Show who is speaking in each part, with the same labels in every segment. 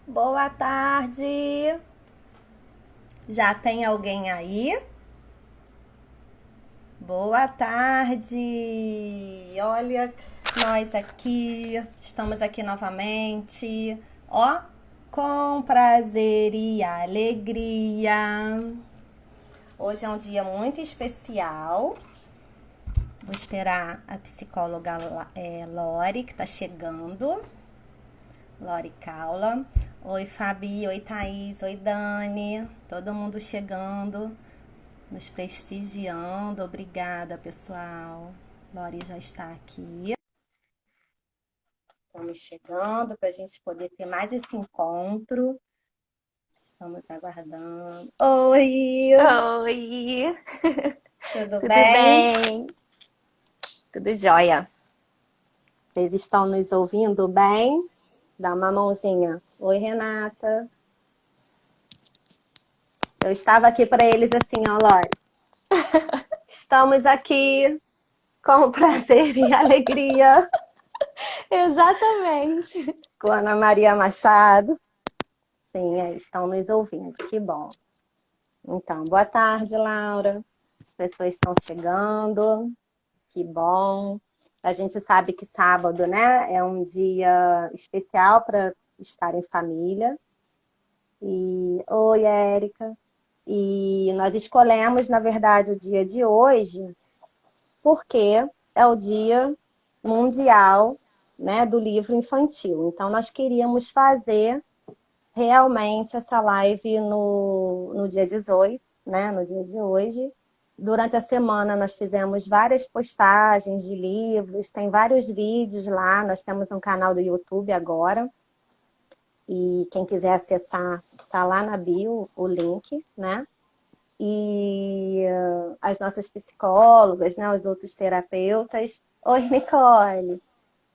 Speaker 1: Boa tarde. Já tem alguém aí? Boa tarde. Olha, nós aqui, estamos aqui novamente. Ó, com prazer e alegria. Hoje é um dia muito especial. Vou esperar a psicóloga Lori, que tá chegando. Lori Caula. Oi, Fabi. Oi, Thaís. Oi, Dani. Todo mundo chegando, nos prestigiando. Obrigada, pessoal. Lori já está aqui. Estamos chegando para a gente poder ter mais esse encontro. Estamos aguardando. Oi!
Speaker 2: Oi,
Speaker 1: Tudo
Speaker 2: tudo
Speaker 1: bem?
Speaker 2: bem? Tudo jóia.
Speaker 1: Vocês estão nos ouvindo bem? Dá uma mãozinha. Oi, Renata. Eu estava aqui para eles assim, ó, Lori. Estamos aqui com prazer e alegria.
Speaker 2: Exatamente.
Speaker 1: Com a Ana Maria Machado. Sim, aí estão nos ouvindo. Que bom. Então, boa tarde, Laura. As pessoas estão chegando. Que bom. A gente sabe que sábado, né, é um dia especial para estar em família. Oi, Érica. E nós escolhemos, na verdade, o dia de hoje porque é o Dia Mundial, né, do Livro Infantil. Então, nós queríamos fazer realmente essa live no dia 18, né, no dia de hoje. Durante a semana nós fizemos várias postagens de livros, tem vários vídeos lá, nós temos um canal do YouTube agora, e quem quiser acessar, tá lá na bio o link, né? E as nossas psicólogas, né, os outros terapeutas. Oi, Nicole!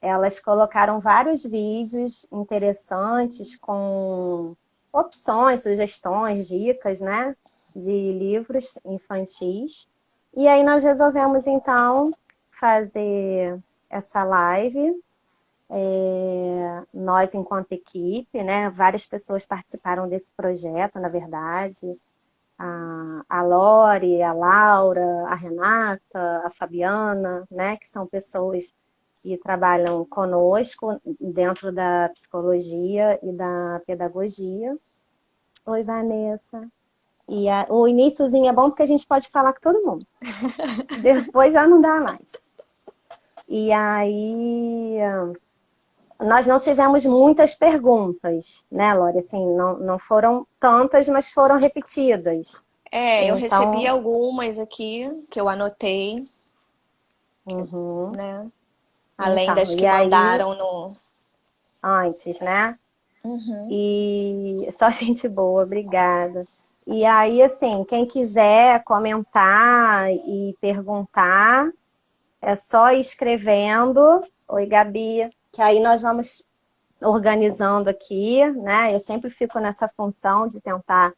Speaker 1: Elas colocaram vários vídeos interessantes com opções, sugestões, dicas, né, de livros infantis. E aí nós resolvemos então fazer essa live. Nós, enquanto equipe, né, várias pessoas participaram desse projeto, na verdade. A Lori, a Laura, a Renata, a Fabiana, né, que são pessoas que trabalham conosco dentro da psicologia e da pedagogia. Oi, Vanessa. O iníciozinho é bom porque a gente pode falar com todo mundo. Depois já não dá mais. E aí, nós não tivemos muitas perguntas, né, Lori? Assim, não foram tantas, mas foram repetidas.
Speaker 2: Eu recebi
Speaker 1: Então,
Speaker 2: algumas aqui que eu anotei,
Speaker 1: uhum.
Speaker 2: né? Além
Speaker 1: Então,
Speaker 2: das
Speaker 1: e
Speaker 2: que
Speaker 1: aí,
Speaker 2: mandaram no.
Speaker 1: antes, né?
Speaker 2: Uhum.
Speaker 1: E só gente boa, obrigada. E aí, assim, quem quiser comentar e perguntar, é só ir escrevendo. Oi, Gabi, que aí nós vamos organizando aqui, né? Eu sempre fico nessa função de tentar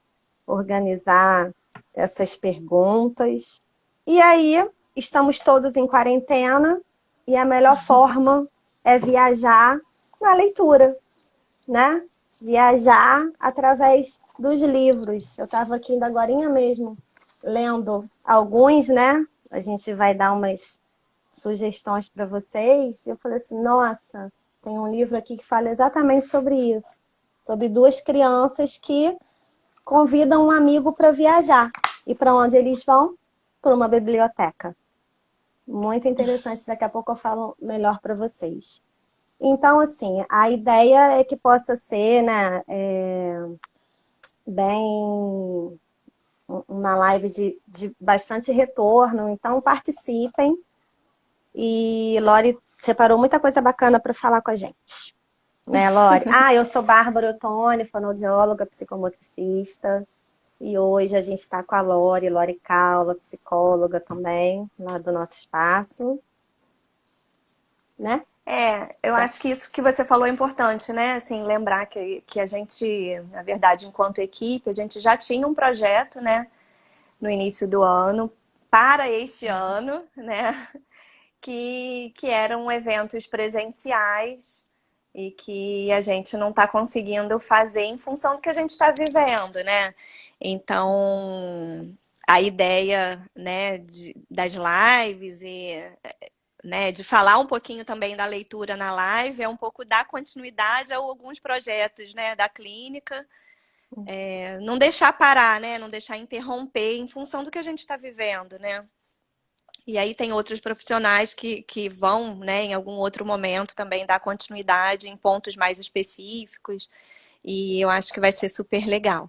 Speaker 1: organizar essas perguntas. E aí, estamos todos em quarentena e a melhor forma é viajar na leitura, né? Viajar através dos livros. Eu estava aqui ainda agorinha mesmo lendo alguns, né? A gente vai dar umas sugestões para vocês. Eu falei assim, nossa, tem um livro aqui que fala exatamente sobre isso, sobre duas crianças que convidam um amigo para viajar. E para onde eles vão? Para uma biblioteca. Muito interessante, daqui a pouco eu falo melhor para vocês. Então, assim, a ideia é que possa ser, né, bem uma live de bastante retorno. Então, participem. E Lori separou muita coisa bacana para falar com a gente. Né, Lori? Eu sou Bárbara Ottoni, fonoaudióloga, psicomotricista. E hoje a gente está com a Lori Caula, psicóloga também, lá do nosso espaço, né?
Speaker 2: Eu acho que isso que você falou é importante, né? Assim, lembrar que a gente, na verdade, enquanto equipe, a gente já tinha um projeto, né, no início do ano, para este ano, né? Que eram eventos presenciais e que a gente não está conseguindo fazer em função do que a gente está vivendo, né? Então, a ideia, né, das lives e, né, de falar um pouquinho também da leitura na live é um pouco dar continuidade a alguns projetos, né, da clínica, não deixar parar, né, não deixar interromper em função do que a gente está vivendo, né? E aí tem outros profissionais que vão, né, em algum outro momento também dar continuidade em pontos mais específicos. E eu acho que vai ser super legal.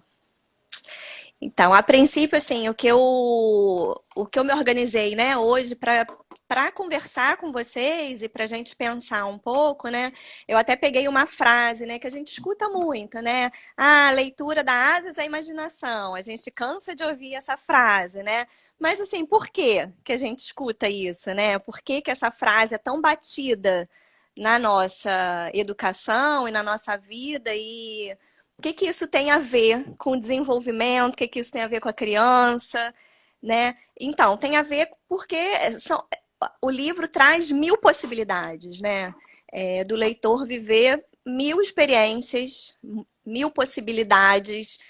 Speaker 2: Então, a princípio, assim, o que eu me organizei, né, hoje para conversar com vocês e para a gente pensar um pouco, né? Eu até peguei uma frase, né, que a gente escuta muito, né? Ah, a leitura dá asas à imaginação. A gente cansa de ouvir essa frase, né? Mas assim, por que que a gente escuta isso, né? Por que que essa frase é tão batida na nossa educação e na nossa vida e o que que isso tem a ver com o desenvolvimento? O que que isso tem a ver com a criança, né? Então, tem a ver porque o livro traz 1000 possibilidades, né? Do leitor viver 1000 experiências, 1000 possibilidades,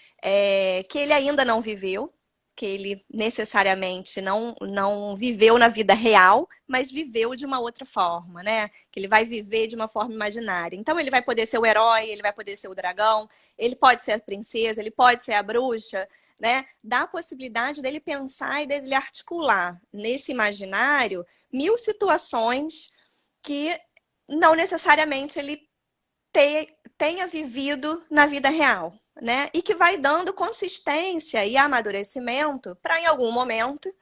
Speaker 2: que ele ainda não viveu, que ele necessariamente não viveu na vida real, mas viveu de uma outra forma, né? Que ele vai viver de uma forma imaginária. Então, ele vai poder ser o herói, ele vai poder ser o dragão, ele pode ser a princesa, ele pode ser a bruxa, né? Dá a possibilidade dele pensar e dele articular nesse imaginário 1000 situações que não necessariamente ele tenha vivido na vida real, né? E que vai dando consistência e amadurecimento para, em algum momento,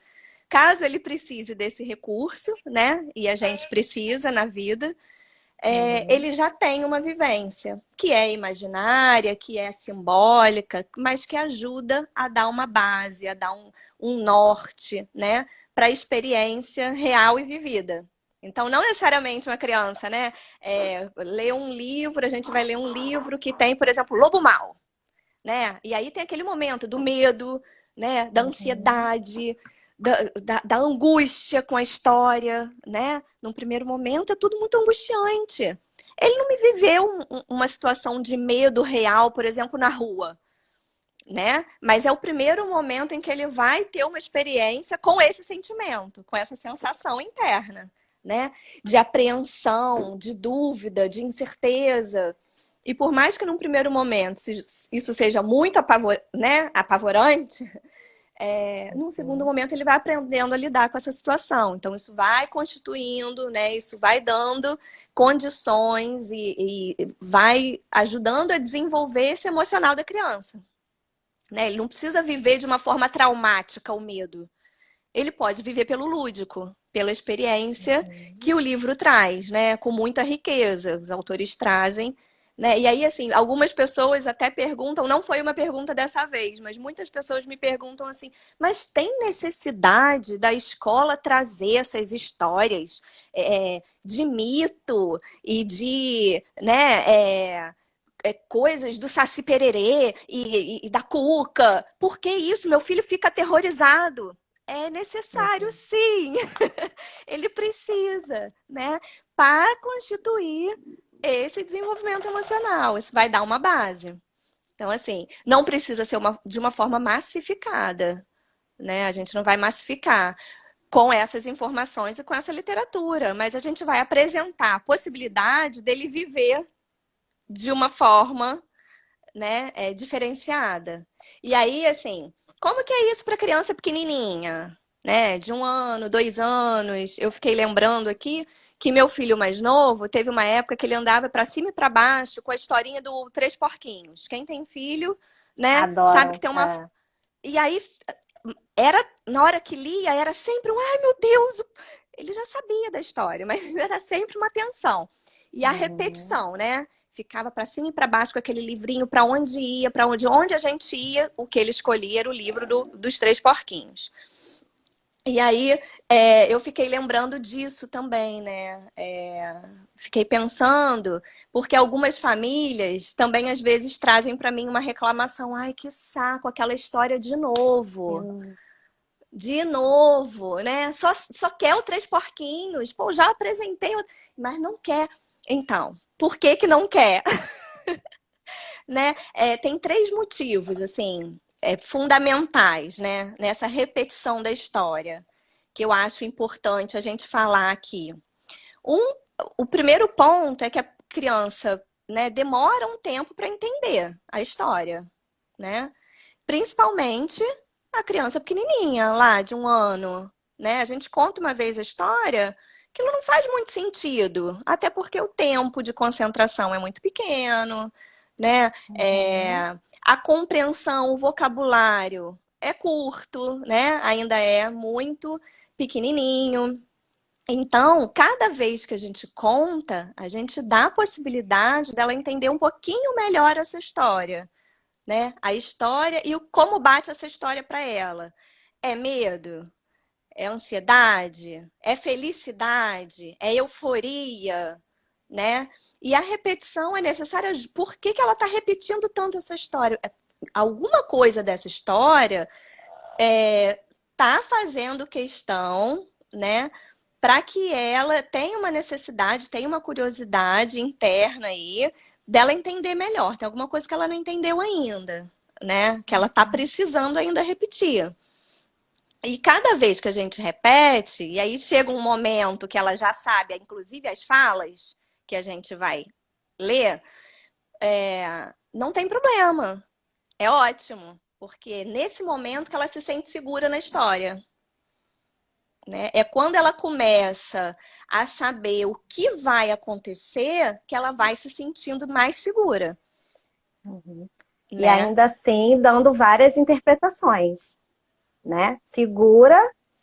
Speaker 2: caso ele precise desse recurso, né? E a gente precisa na vida, ele já tem uma vivência que é imaginária, que é simbólica, mas que ajuda a dar uma base, a dar um norte, né? Para a experiência real e vivida. Então, não necessariamente uma criança, né? Lê um livro, a gente vai ler um livro que tem, por exemplo, Lobo Mau, né? E aí tem aquele momento do medo, né? Da ansiedade, da angústia com a história, né? Num primeiro momento é tudo muito angustiante. Ele não me viveu uma situação de medo real, por exemplo, na rua, né? Mas é o primeiro momento em que ele vai ter uma experiência com esse sentimento, com essa sensação interna, né? De apreensão, de dúvida, de incerteza. E por mais que num primeiro momento isso seja muito apavorante, num segundo momento ele vai aprendendo a lidar com essa situação. Então isso vai constituindo, né? Isso vai dando condições e vai ajudando a desenvolver esse emocional da criança. Né? Ele não precisa viver de uma forma traumática o medo. Ele pode viver pelo lúdico, pela experiência que o livro traz, né? Com muita riqueza. Os autores trazem, né? E aí, assim, algumas pessoas até perguntam, não foi uma pergunta dessa vez, mas muitas pessoas me perguntam assim, mas tem necessidade da escola trazer essas histórias de mito e de, né, coisas do Saci Pererê e da Cuca? Por que isso? Meu filho fica aterrorizado. É necessário, sim. Ele precisa, né? Para constituir esse desenvolvimento emocional. Isso vai dar uma base. Então, assim, não precisa ser de uma forma massificada, né? A gente não vai massificar com essas informações e com essa literatura, mas a gente vai apresentar a possibilidade dele viver de uma forma, né, diferenciada. E aí, assim, como que é isso para criança pequenininha, né, de 1 ano, 2 anos? Eu fiquei lembrando aqui que meu filho mais novo teve uma época que ele andava para cima e para baixo com a historinha do Três Porquinhos. Quem tem filho, né, sabe que
Speaker 1: Adoro.
Speaker 2: tem uma. E aí era na hora que lia era sempre um, ai meu Deus, ele já sabia da história, mas era sempre uma tensão. E a repetição, né? Ficava para cima e para baixo com aquele livrinho para onde ia, para onde a gente ia, o que ele escolhia era o livro dos Três Porquinhos. E aí eu fiquei lembrando disso também, né? Fiquei pensando, porque algumas famílias também às vezes trazem para mim uma reclamação, ai que saco, aquela história de novo. De novo, né? Só quer o Três Porquinhos. Pô, já apresentei, mas não quer. Então, por que que não quer? Né? Tem três motivos, assim, fundamentais, né? Nessa repetição da história, que eu acho importante a gente falar aqui. Um, o primeiro ponto é que a criança, né, demora um tempo para entender a história, né? Principalmente a criança pequenininha, lá de 1 ano, né? A gente conta uma vez a história, aquilo não faz muito sentido, até porque o tempo de concentração é muito pequeno, né?
Speaker 1: Uhum.
Speaker 2: A compreensão, o vocabulário é curto, né? Ainda é muito pequenininho. Então, cada vez que a gente conta, a gente dá a possibilidade dela entender um pouquinho melhor essa história, né? A história e como bate essa história para ela. É medo? É ansiedade? É felicidade? É euforia? Né? E a repetição é necessária. Por que que ela está repetindo tanto essa história? Alguma coisa dessa história tá fazendo questão, né? Para que ela tenha uma necessidade, tenha uma curiosidade interna aí dela entender melhor. Tem alguma coisa que ela não entendeu ainda, né? Que ela tá precisando ainda repetir. E cada vez que a gente repete, e aí chega um momento que ela já sabe, inclusive as falas que a gente vai ler, não tem problema. É ótimo, porque nesse momento que ela se sente segura na história. Né? É quando ela começa a saber o que vai acontecer que ela vai se sentindo mais segura,
Speaker 1: Uhum. E
Speaker 2: né?
Speaker 1: ainda assim, dando várias interpretações, né? Segura,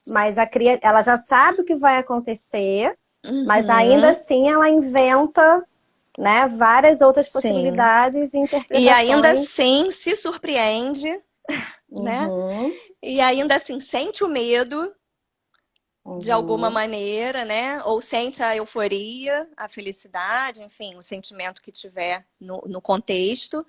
Speaker 1: mas ela já sabe o que vai acontecer, mas ainda
Speaker 2: Uhum,
Speaker 1: assim ela inventa, né, várias outras
Speaker 2: sim.
Speaker 1: possibilidades e
Speaker 2: E ainda
Speaker 1: interpretações.
Speaker 2: assim se surpreende, né?
Speaker 1: Uhum,
Speaker 2: E ainda assim sente o medo de alguma
Speaker 1: uhum,
Speaker 2: maneira, né? Ou sente a euforia, a felicidade, enfim, o sentimento que tiver no contexto.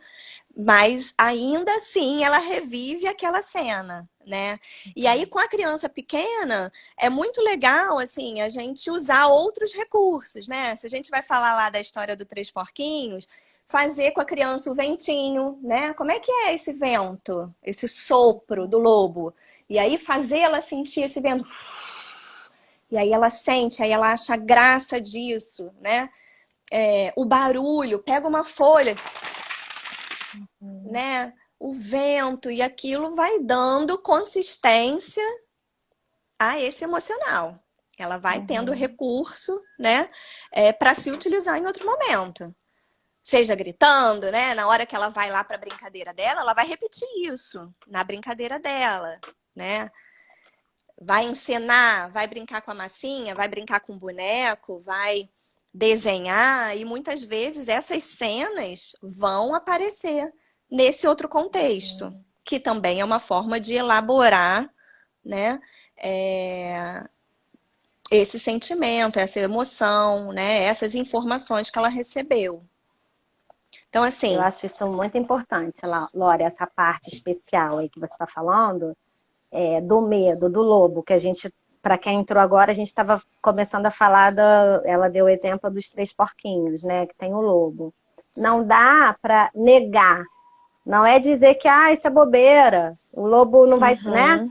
Speaker 2: Mas ainda assim ela revive aquela cena, né? E aí com a criança pequena é muito legal assim a gente usar outros recursos, né? Se a gente vai falar lá da história do Três Porquinhos, fazer com a criança o ventinho, né? Como é que é esse vento, esse sopro do lobo? E aí fazer ela sentir esse vento. E aí ela sente, aí ela acha graça disso, né? O barulho, pega uma folha,
Speaker 1: uhum,
Speaker 2: né? O vento e aquilo vai dando consistência a esse emocional. Ela vai tendo
Speaker 1: uhum,
Speaker 2: recurso, né, para se utilizar em outro momento. Seja gritando, né? Na hora que ela vai lá para a brincadeira dela, ela vai repetir isso na brincadeira dela, né? Vai encenar, vai brincar com a massinha, vai brincar com o boneco, vai desenhar e muitas vezes essas cenas vão aparecer nesse outro contexto,
Speaker 1: uhum.
Speaker 2: que também é uma forma de elaborar, né, é, esse sentimento, essa emoção, né, essas informações que ela recebeu. Então,
Speaker 1: Eu
Speaker 2: assim,
Speaker 1: acho isso muito importante, Lore, essa parte especial aí que você está falando, do medo, do lobo, que a gente, para quem entrou agora, a gente estava começando a falar ela deu o exemplo dos três porquinhos, né, que tem o lobo. Não dá para negar, não é dizer que isso é bobeira, o lobo não vai, né?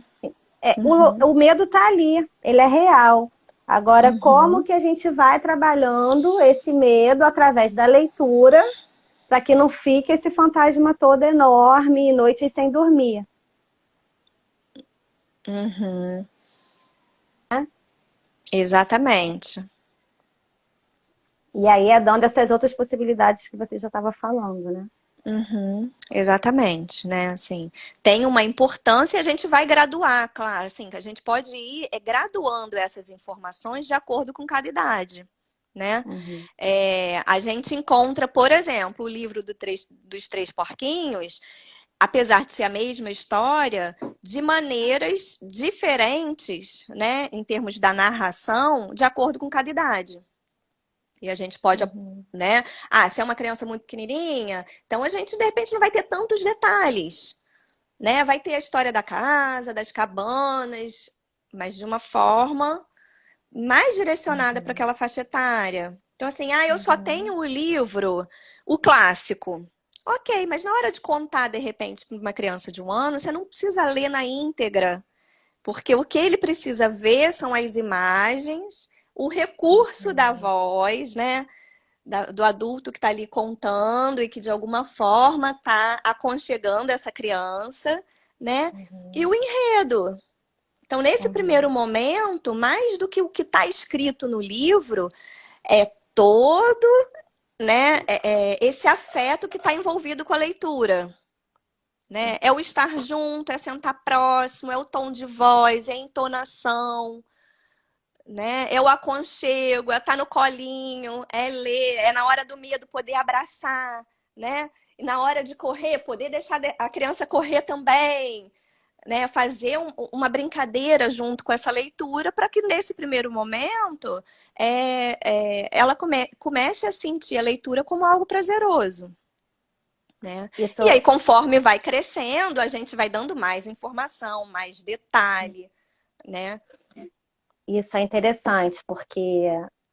Speaker 2: uhum,
Speaker 1: O medo está ali, ele é real. Agora, como
Speaker 2: uhum.
Speaker 1: que a gente vai trabalhando esse medo através da leitura para que não fique esse fantasma todo enorme, noites sem dormir,
Speaker 2: Uhum,
Speaker 1: né?
Speaker 2: exatamente.
Speaker 1: E aí é dando essas outras possibilidades que você já estava falando, né?
Speaker 2: Uhum, exatamente, né? Assim, tem uma importância e a gente vai graduar, claro, assim, que a gente pode ir graduando essas informações de acordo com cada idade, né?
Speaker 1: Uhum.
Speaker 2: A gente encontra, por exemplo, o livro dos Três Porquinhos, apesar de ser a mesma história, de maneiras diferentes, né, em termos da narração, de acordo com cada idade. E a gente pode,
Speaker 1: Uhum.
Speaker 2: né? Se é uma criança muito pequenininha, então a gente de repente não vai ter tantos detalhes, né? Vai ter a história da casa, das cabanas, mas de uma forma mais direcionada para
Speaker 1: Uhum.
Speaker 2: aquela faixa etária. Então, assim, eu só tenho o livro, o clássico. Ok, mas na hora de contar, de repente, para uma criança de 1 ano, você não precisa ler na íntegra, porque o que ele precisa ver são as imagens, o recurso da voz, né? Do adulto que está ali contando e que de alguma forma está aconchegando essa criança, né? E o enredo. Então, nesse primeiro momento, mais do que o que está escrito no livro, é todo, né, esse afeto que está envolvido com a leitura. Né? É o estar junto, é sentar próximo, é o tom de voz, é a entonação, né? É o aconchego, é estar no colinho, é ler, é na hora do medo poder abraçar, né? E na hora de correr, poder deixar a criança correr também, né? Fazer uma brincadeira junto com essa leitura para que nesse primeiro momento ela comece a sentir a leitura como algo prazeroso. Né?
Speaker 1: Isso,
Speaker 2: E aí, conforme vai crescendo, a gente vai dando mais informação, mais detalhe, né?
Speaker 1: isso é interessante, porque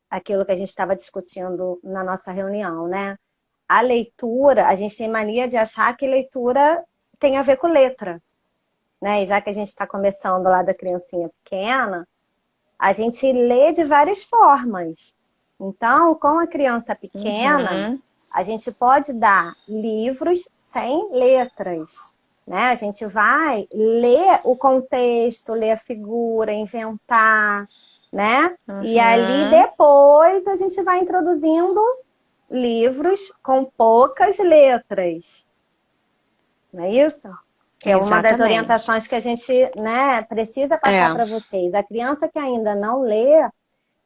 Speaker 1: aquilo que a gente estava discutindo na nossa reunião, né? A leitura, a gente tem mania de achar que leitura tem a ver com letra, né? E já que a gente está começando lá da criancinha pequena, a gente lê de várias formas. Então, com a criança pequena,
Speaker 2: Uhum.
Speaker 1: a gente pode dar livros sem letras, né? A gente vai ler o contexto, ler a figura, inventar, né? E ali
Speaker 2: Uhum.
Speaker 1: depois a gente vai introduzindo livros com poucas letras. Não é isso? Que é uma das
Speaker 2: Exatamente.
Speaker 1: orientações que a gente, né, precisa passar
Speaker 2: É.
Speaker 1: para vocês. A criança que ainda não lê,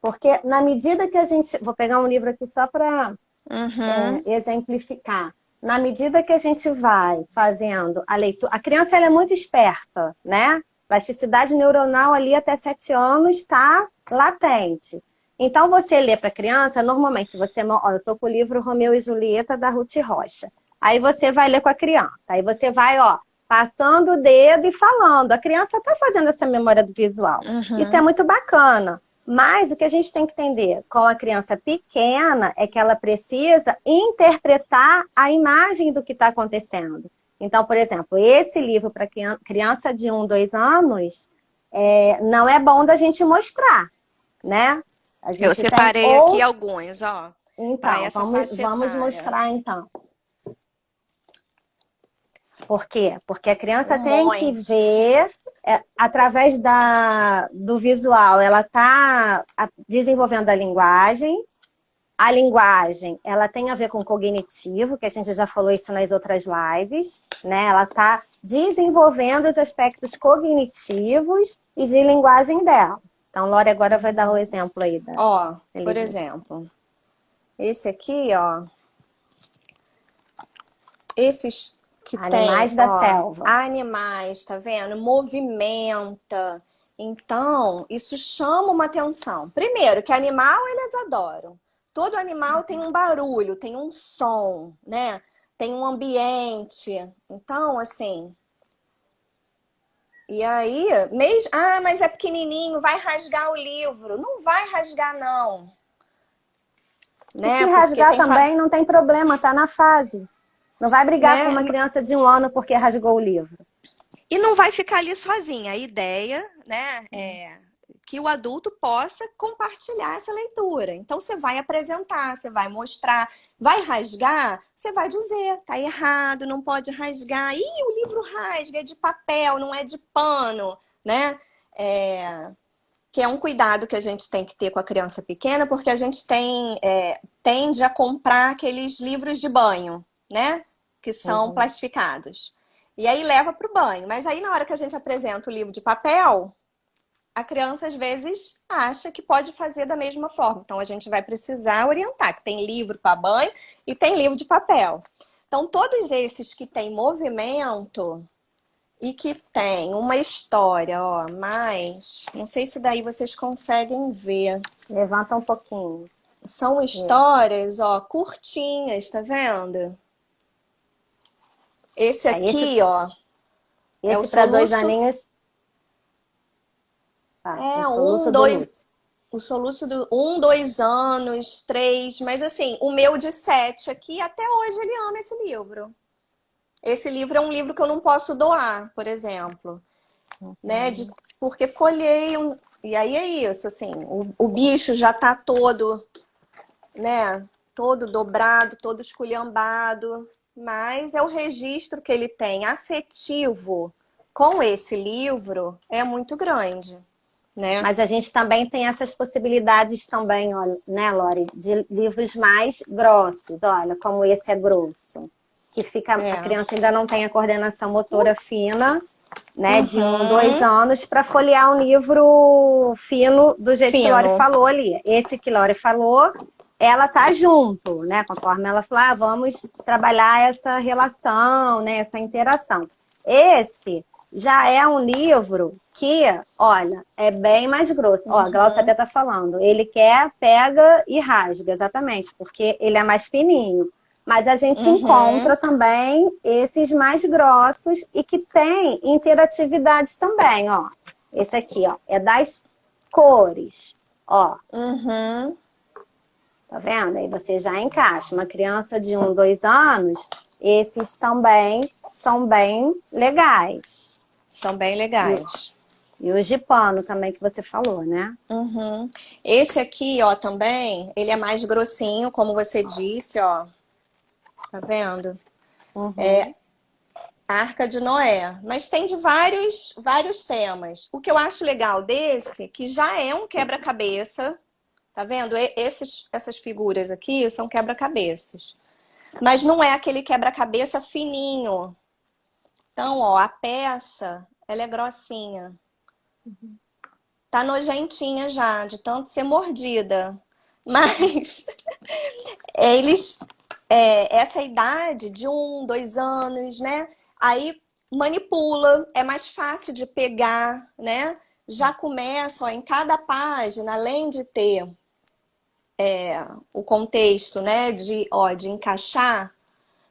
Speaker 1: porque na medida que a gente. Vou pegar um livro aqui só para
Speaker 2: Uhum.
Speaker 1: exemplificar. Na medida que a gente vai fazendo a leitura. A criança ela é muito esperta, né? Plasticidade neuronal ali até 7 anos está latente. Então, você lê para a criança, normalmente você. Ó, eu estou com o livro Romeu e Julieta, da Ruth Rocha. Aí você vai ler com a criança. Aí você vai, ó, passando o dedo e falando. A criança está fazendo essa memória do visual. Isso é
Speaker 2: Uhum.
Speaker 1: muito bacana. Mas o que a gente tem que entender com a criança pequena é que ela precisa interpretar a imagem do que está acontecendo. Então, por exemplo, esse livro para criança de 1, 2 anos não é bom da gente mostrar, né? A
Speaker 2: Eu
Speaker 1: gente tem
Speaker 2: separei aqui
Speaker 1: ou
Speaker 2: alguns, ó, para
Speaker 1: então
Speaker 2: essa
Speaker 1: vamos
Speaker 2: faixa
Speaker 1: vamos
Speaker 2: etária.
Speaker 1: mostrar então. Por quê? Porque a criança
Speaker 2: Um
Speaker 1: tem que
Speaker 2: monte.
Speaker 1: ver através do visual, ela está desenvolvendo a linguagem. A linguagem, ela tem a ver com o cognitivo, que a gente já falou isso nas outras lives, né? Ela está desenvolvendo os aspectos cognitivos e de linguagem dela. Então, Lore agora vai dar o exemplo aí da
Speaker 2: Ó, por
Speaker 1: livro.
Speaker 2: exemplo, esse aqui, ó, esses que tem,
Speaker 1: Animais da
Speaker 2: ó,
Speaker 1: selva.
Speaker 2: animais, tá vendo? Movimenta. Então, isso chama uma atenção. Primeiro, que animal eles adoram. Todo animal tem um barulho, tem um som, né? Tem um ambiente. Então, assim. E aí, mesmo. Ah, mas é pequenininho, vai rasgar o livro. Não vai rasgar, não.
Speaker 1: E se
Speaker 2: Né? Porque
Speaker 1: rasgar
Speaker 2: tem.
Speaker 1: também, não tem problema, tá na fase. Não vai brigar com
Speaker 2: Né?
Speaker 1: uma criança de 1 ano porque rasgou o livro.
Speaker 2: E não vai ficar ali sozinha. A ideia, né, é que o adulto possa compartilhar essa leitura. Então você vai apresentar, você vai mostrar, vai rasgar, você vai dizer, tá errado, não pode rasgar. Ih, o livro rasga, é de papel, não é de pano, né? Que é um cuidado que a gente tem que ter com a criança pequena, porque a gente tende a comprar aqueles livros de banho, né? Que são
Speaker 1: Uhum.
Speaker 2: plastificados. E aí leva para o banho. Mas aí na hora que a gente apresenta o livro de papel, a criança às vezes acha que pode fazer da mesma forma. Então a gente vai precisar orientar que tem livro para banho e tem livro de papel. Então todos esses que têm movimento e que tem uma história, ó, mas não sei se daí vocês conseguem ver.
Speaker 1: Levanta um pouquinho.
Speaker 2: São
Speaker 1: É.
Speaker 2: histórias, ó, curtinhas, tá vendo? Esse
Speaker 1: Aí
Speaker 2: aqui, ó, é o
Speaker 1: esse para dois
Speaker 2: soluço.
Speaker 1: aninhos, tá? O
Speaker 2: É, um,
Speaker 1: soluço do
Speaker 2: dois.
Speaker 1: Lúcio.
Speaker 2: O soluço do 1, 2 anos, 3, mas assim, o meu de 7 aqui, até hoje ele ama esse livro. Esse livro é um livro que eu não posso doar, por exemplo, né? Porque folhei, e aí é isso, assim, o bicho já tá todo, né? Todo dobrado, todo esculhambado, mas é o registro que ele tem afetivo com esse livro é muito grande, né?
Speaker 1: Mas a gente também tem essas possibilidades também, olha, né, Lori, de livros mais grossos, olha, como esse é grosso. Que fica, a criança ainda não tem a coordenação motora fina, né, de 1, 2 anos, para folhear um livro fino do jeito que Lori falou ali. Esse que Lori falou, ela tá junto, né, conforme ela falou, vamos trabalhar essa relação, né, essa interação. Esse já é um livro que, olha, é bem mais grosso. Ó, a Glaucia até tá falando, ele quer, pega e rasga, exatamente, porque ele é mais fininho. Mas a gente encontra também esses mais grossos e que tem interatividade também, ó. Esse aqui, ó, é das cores, ó. Tá vendo? Aí você já encaixa. Uma criança de 1, 2 anos, esses também são bem legais.
Speaker 2: São bem legais.
Speaker 1: E os de pano também que você falou, né?
Speaker 2: Esse aqui, ó, também, ele é mais grossinho, como você disse, ó. Tá vendo? É a Arca de Noé. Mas tem de vários temas. O que eu acho legal desse, que já é um quebra-cabeça. Tá vendo? Essas figuras aqui são quebra-cabeças. Mas não é aquele quebra-cabeça fininho. Então, ó, a peça, ela é grossinha. Tá nojentinha já, de tanto ser mordida. Mas essa idade de 1, 2 anos, né? Aí manipula, é mais fácil de pegar, né? Já começa, ó, em cada página, além de ter o contexto, né? De encaixar.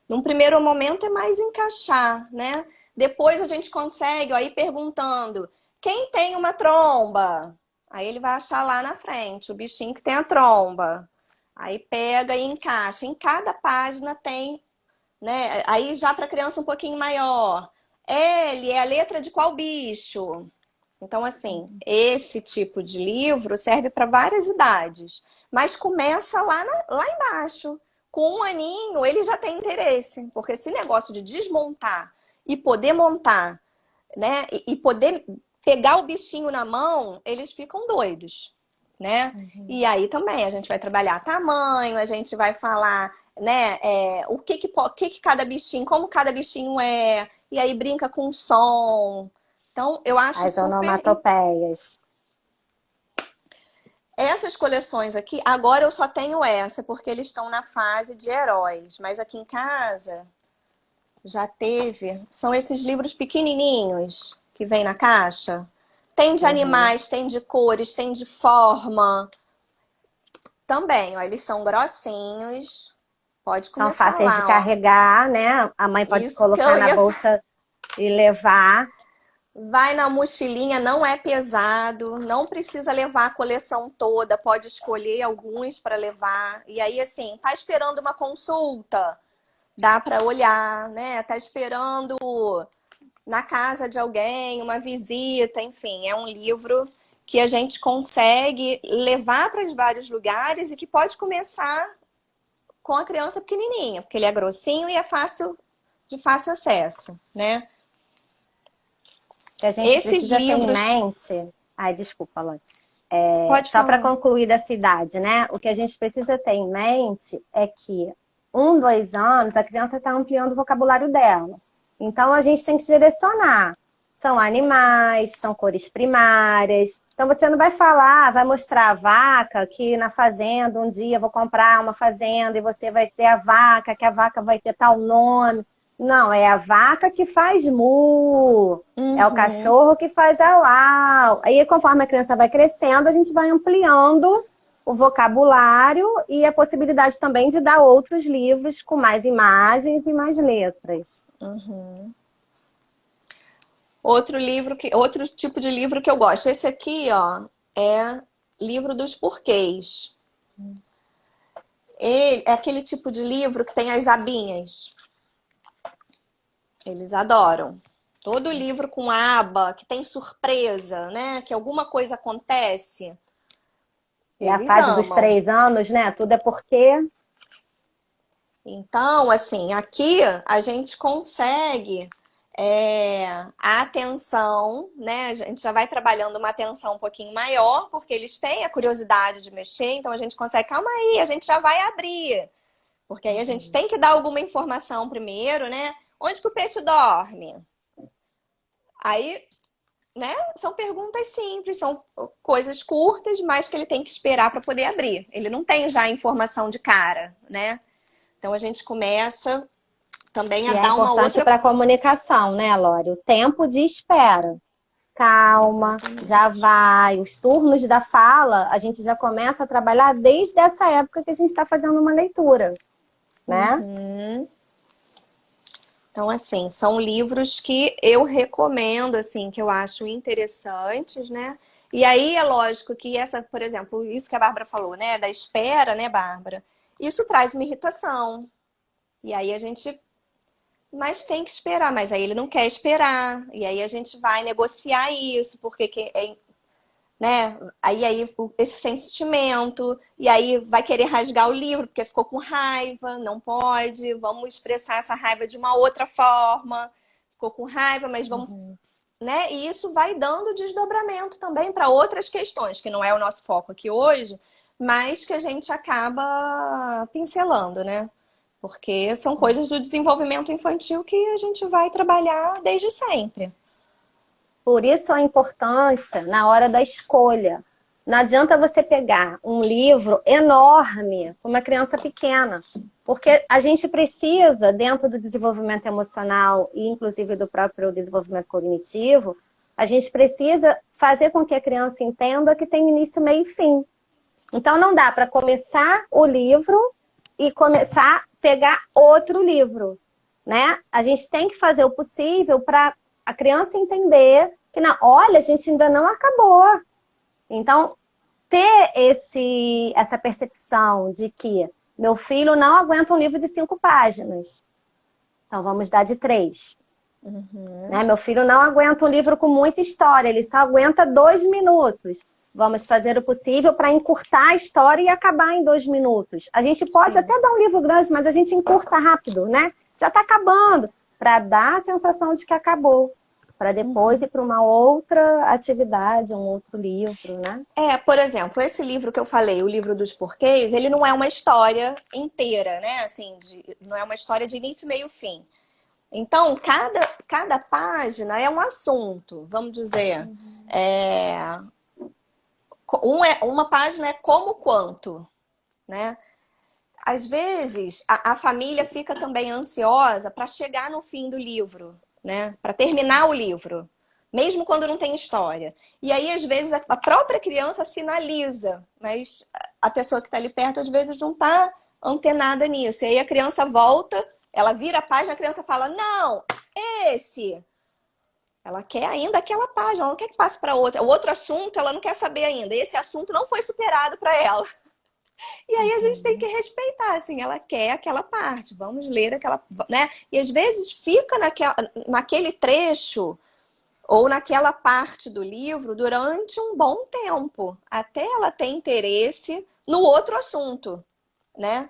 Speaker 2: Num primeiro momento é mais encaixar, né? Depois a gente consegue, ó, ir perguntando, quem tem uma tromba? Aí ele vai achar lá na frente o bichinho que tem a tromba. Aí pega e encaixa. Em cada página tem, né? Aí já para criança um pouquinho maior. L é a letra de qual bicho? Então, assim, esse tipo de livro serve para várias idades. Mas começa lá embaixo. Com 1 aninho, ele já tem interesse. Porque esse negócio de desmontar e poder montar, né? E poder pegar o bichinho na mão, eles ficam doidos, né? E aí também a gente vai trabalhar tamanho, a gente vai falar, né? O que cada bichinho, como cada bichinho é. E aí brinca com som. Então, eu acho
Speaker 1: As
Speaker 2: super...
Speaker 1: onomatopeias.
Speaker 2: Essas coleções aqui, agora eu só tenho essa, porque eles estão na fase de heróis. Mas aqui em casa já teve... São esses livros pequenininhos que vem na caixa. Tem de animais, tem de cores, tem de forma. Também, ó, eles são grossinhos. Pode começar
Speaker 1: São fáceis
Speaker 2: lá,
Speaker 1: de
Speaker 2: ó.
Speaker 1: carregar, né? A mãe pode
Speaker 2: Isso que
Speaker 1: colocar
Speaker 2: eu
Speaker 1: na
Speaker 2: ia...
Speaker 1: bolsa e levar.
Speaker 2: Vai na mochilinha, não é pesado, não precisa levar a coleção toda, pode escolher alguns para levar. E aí, assim, tá esperando uma consulta, dá para olhar, né? Tá esperando na casa de alguém, uma visita, enfim, é um livro que a gente consegue levar para vários lugares e que pode começar com a criança pequenininha, porque ele é grossinho e é de fácil acesso, né?
Speaker 1: Que a gente
Speaker 2: Esses
Speaker 1: precisa ter em
Speaker 2: livros...
Speaker 1: mente... Ai, desculpa, Lô.
Speaker 2: Pode
Speaker 1: Só para
Speaker 2: falar.
Speaker 1: concluir da cidade, né? O que a gente precisa ter em mente é que 1, 2 anos, a criança está ampliando o vocabulário dela. Então, a gente tem que direcionar. São animais, são cores primárias. Então, você não vai falar, vai mostrar a vaca que na fazenda, um dia eu vou comprar uma fazenda e você vai ter a vaca, que a vaca vai ter tal nome. Não, é a vaca que faz mu, é o cachorro que faz au. Aí, conforme a criança vai crescendo, a gente vai ampliando o vocabulário e a possibilidade também de dar outros livros com mais imagens e mais letras.
Speaker 2: Outro tipo de livro que eu gosto. Esse aqui, ó, é Livro dos Porquês. Ele é aquele tipo de livro que tem as abinhas. Eles adoram. Todo livro com aba, que tem surpresa, né? Que alguma coisa acontece.
Speaker 1: É a
Speaker 2: Eles
Speaker 1: fase dos
Speaker 2: amam.
Speaker 1: 3 anos, né? Tudo é porque...
Speaker 2: Então, assim, aqui a gente consegue a atenção, né? A gente já vai trabalhando uma atenção um pouquinho maior, porque eles têm a curiosidade de mexer, então a gente consegue, calma aí, a gente já vai abrir. Porque aí a gente tem que dar alguma informação primeiro, né? Onde que o peixe dorme? Aí, né? São perguntas simples, são coisas curtas, mas que ele tem que esperar para poder abrir. Ele não tem já a informação de cara, né? Então a gente começa também a
Speaker 1: E é
Speaker 2: dar uma
Speaker 1: importante
Speaker 2: outra.
Speaker 1: para a comunicação, né, Lore? O tempo de espera. Calma, já vai. Os turnos da fala, a gente já começa a trabalhar desde essa época que a gente está fazendo uma leitura, né?
Speaker 2: Uhum. Então, assim, são livros que eu recomendo, assim, que eu acho interessantes, né? E aí é lógico que essa, por exemplo, isso que a Bárbara falou, né? Da espera, né, Bárbara? Isso traz uma irritação. E aí a gente. Mas tem que esperar, mas aí ele não quer esperar. E aí a gente vai negociar isso, porque né? Aí esse sentimento, e aí vai querer rasgar o livro porque ficou com raiva, não pode, vamos expressar essa raiva de uma outra forma. Ficou com raiva, mas vamos, né? E isso vai dando desdobramento também para outras questões, que não é o nosso foco aqui hoje, mas que a gente acaba pincelando, né? Porque são coisas do desenvolvimento infantil que a gente vai trabalhar desde sempre.
Speaker 1: Por isso a importância na hora da escolha. Não adianta você pegar um livro enorme para uma criança pequena, porque a gente precisa, dentro do desenvolvimento emocional e inclusive do próprio desenvolvimento cognitivo, a gente precisa fazer com que a criança entenda que tem início, meio e fim. Então não dá para começar o livro e começar a pegar outro livro, né? A gente tem que fazer o possível para a criança entender que, não, olha, a gente ainda não acabou. Então, ter essa percepção de que meu filho não aguenta um livro de 5 páginas. Então, vamos dar de 3. Né? Meu filho não aguenta um livro com muita história, ele só aguenta 2 minutos. Vamos fazer o possível para encurtar a história e acabar em 2 minutos. A gente pode até dar um livro grande, mas a gente encurta rápido, né? Já está acabando, para dar a sensação de que acabou. Para depois ir para uma outra atividade, um outro livro, né?
Speaker 2: Por exemplo, esse livro que eu falei, o livro dos porquês, ele não é uma história inteira, né? Assim, não é uma história de início, meio, fim. Então, cada página é um assunto, vamos dizer. Uma página é como quanto, né? Às vezes, a família fica também ansiosa para chegar no fim do livro, né? Para terminar o livro, mesmo quando não tem história. E aí, às vezes, a própria criança sinaliza, mas a pessoa que está ali perto, às vezes, não está antenada nisso. E aí a criança volta, ela vira a página, a criança fala, não, esse... Ela quer ainda aquela página, ela não quer que passe para outra. O outro assunto, ela não quer saber ainda. Esse assunto não foi superado para ela. E aí a gente tem que respeitar, assim, ela quer aquela parte, vamos ler aquela, né? E às vezes fica naquele trecho ou naquela parte do livro durante um bom tempo, até ela ter interesse no outro assunto, né?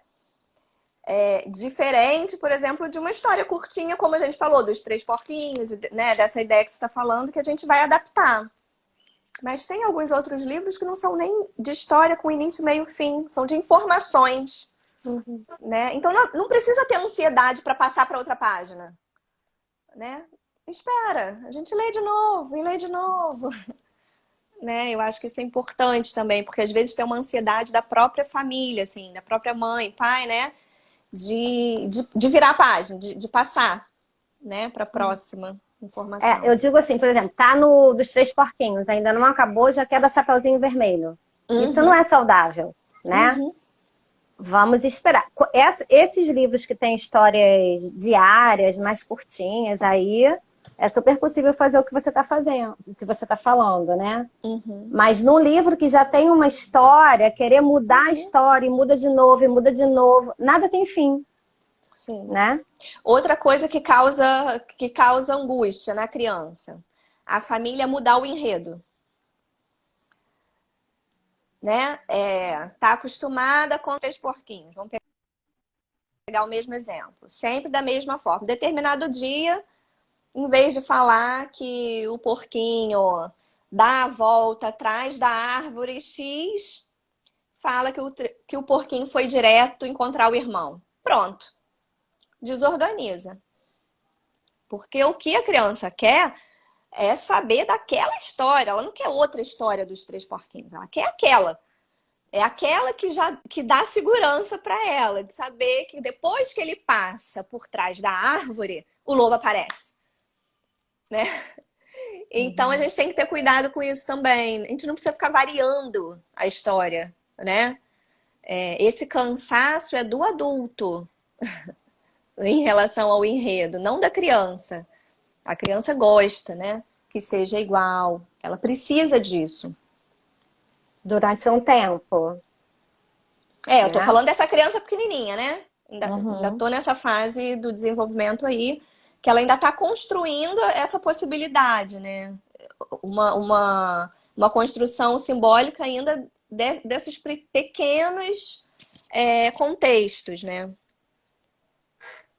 Speaker 2: Diferente, por exemplo, de uma história curtinha, como a gente falou, dos 3 porquinhos, né? Dessa ideia que você está falando, que a gente vai adaptar. Mas tem alguns outros livros que não são nem de história com início, meio, fim. São de informações. Né? Então não precisa ter ansiedade para passar para outra página. Né? Espera, a gente lê de novo e lê de novo. Né? Eu acho que isso é importante também, porque às vezes tem uma ansiedade da própria família, assim, da própria mãe, pai, né? De virar a página, de passar, né, para a próxima informação.
Speaker 1: Eu digo assim, por exemplo, tá dos 3 porquinhos, ainda não acabou, já quer dar chapeuzinho vermelho. Isso não é saudável, né? Vamos esperar. Esses livros que têm histórias diárias, mais curtinhas, aí É super possível fazer o que você está fazendo, o que você está falando, né?
Speaker 2: Uhum.
Speaker 1: Mas num livro que já tem uma história, querer mudar a história e muda de novo, e muda de novo, nada tem fim,
Speaker 2: Sim.
Speaker 1: né?
Speaker 2: Outra coisa que causa angústia na criança, a família mudar o enredo, né? Tá acostumada com três porquinhos. Vamos pegar o mesmo exemplo, sempre da mesma forma. Determinado dia, em vez de falar que o porquinho dá a volta atrás da árvore X, fala que o porquinho foi direto encontrar o irmão. Pronto, desorganiza. Porque o que a criança quer é saber daquela história. Ela não quer outra história dos três porquinhos. Ela quer aquela. É aquela que dá segurança para ela, de saber que depois que ele passa por trás da árvore, o lobo aparece, né? Então a gente tem que ter cuidado com isso também. A gente não precisa ficar variando a história, né? Esse cansaço é do adulto em relação ao enredo, não da criança. A criança gosta, né? Que seja igual. Ela precisa disso.
Speaker 1: Durante um tempo,
Speaker 2: Eu tô
Speaker 1: né?
Speaker 2: falando dessa criança pequenininha, né? Ainda
Speaker 1: Uhum.
Speaker 2: tô nessa fase do desenvolvimento aí, que ela ainda tá construindo essa possibilidade, né? Uma construção simbólica ainda desses pequenos contextos, né?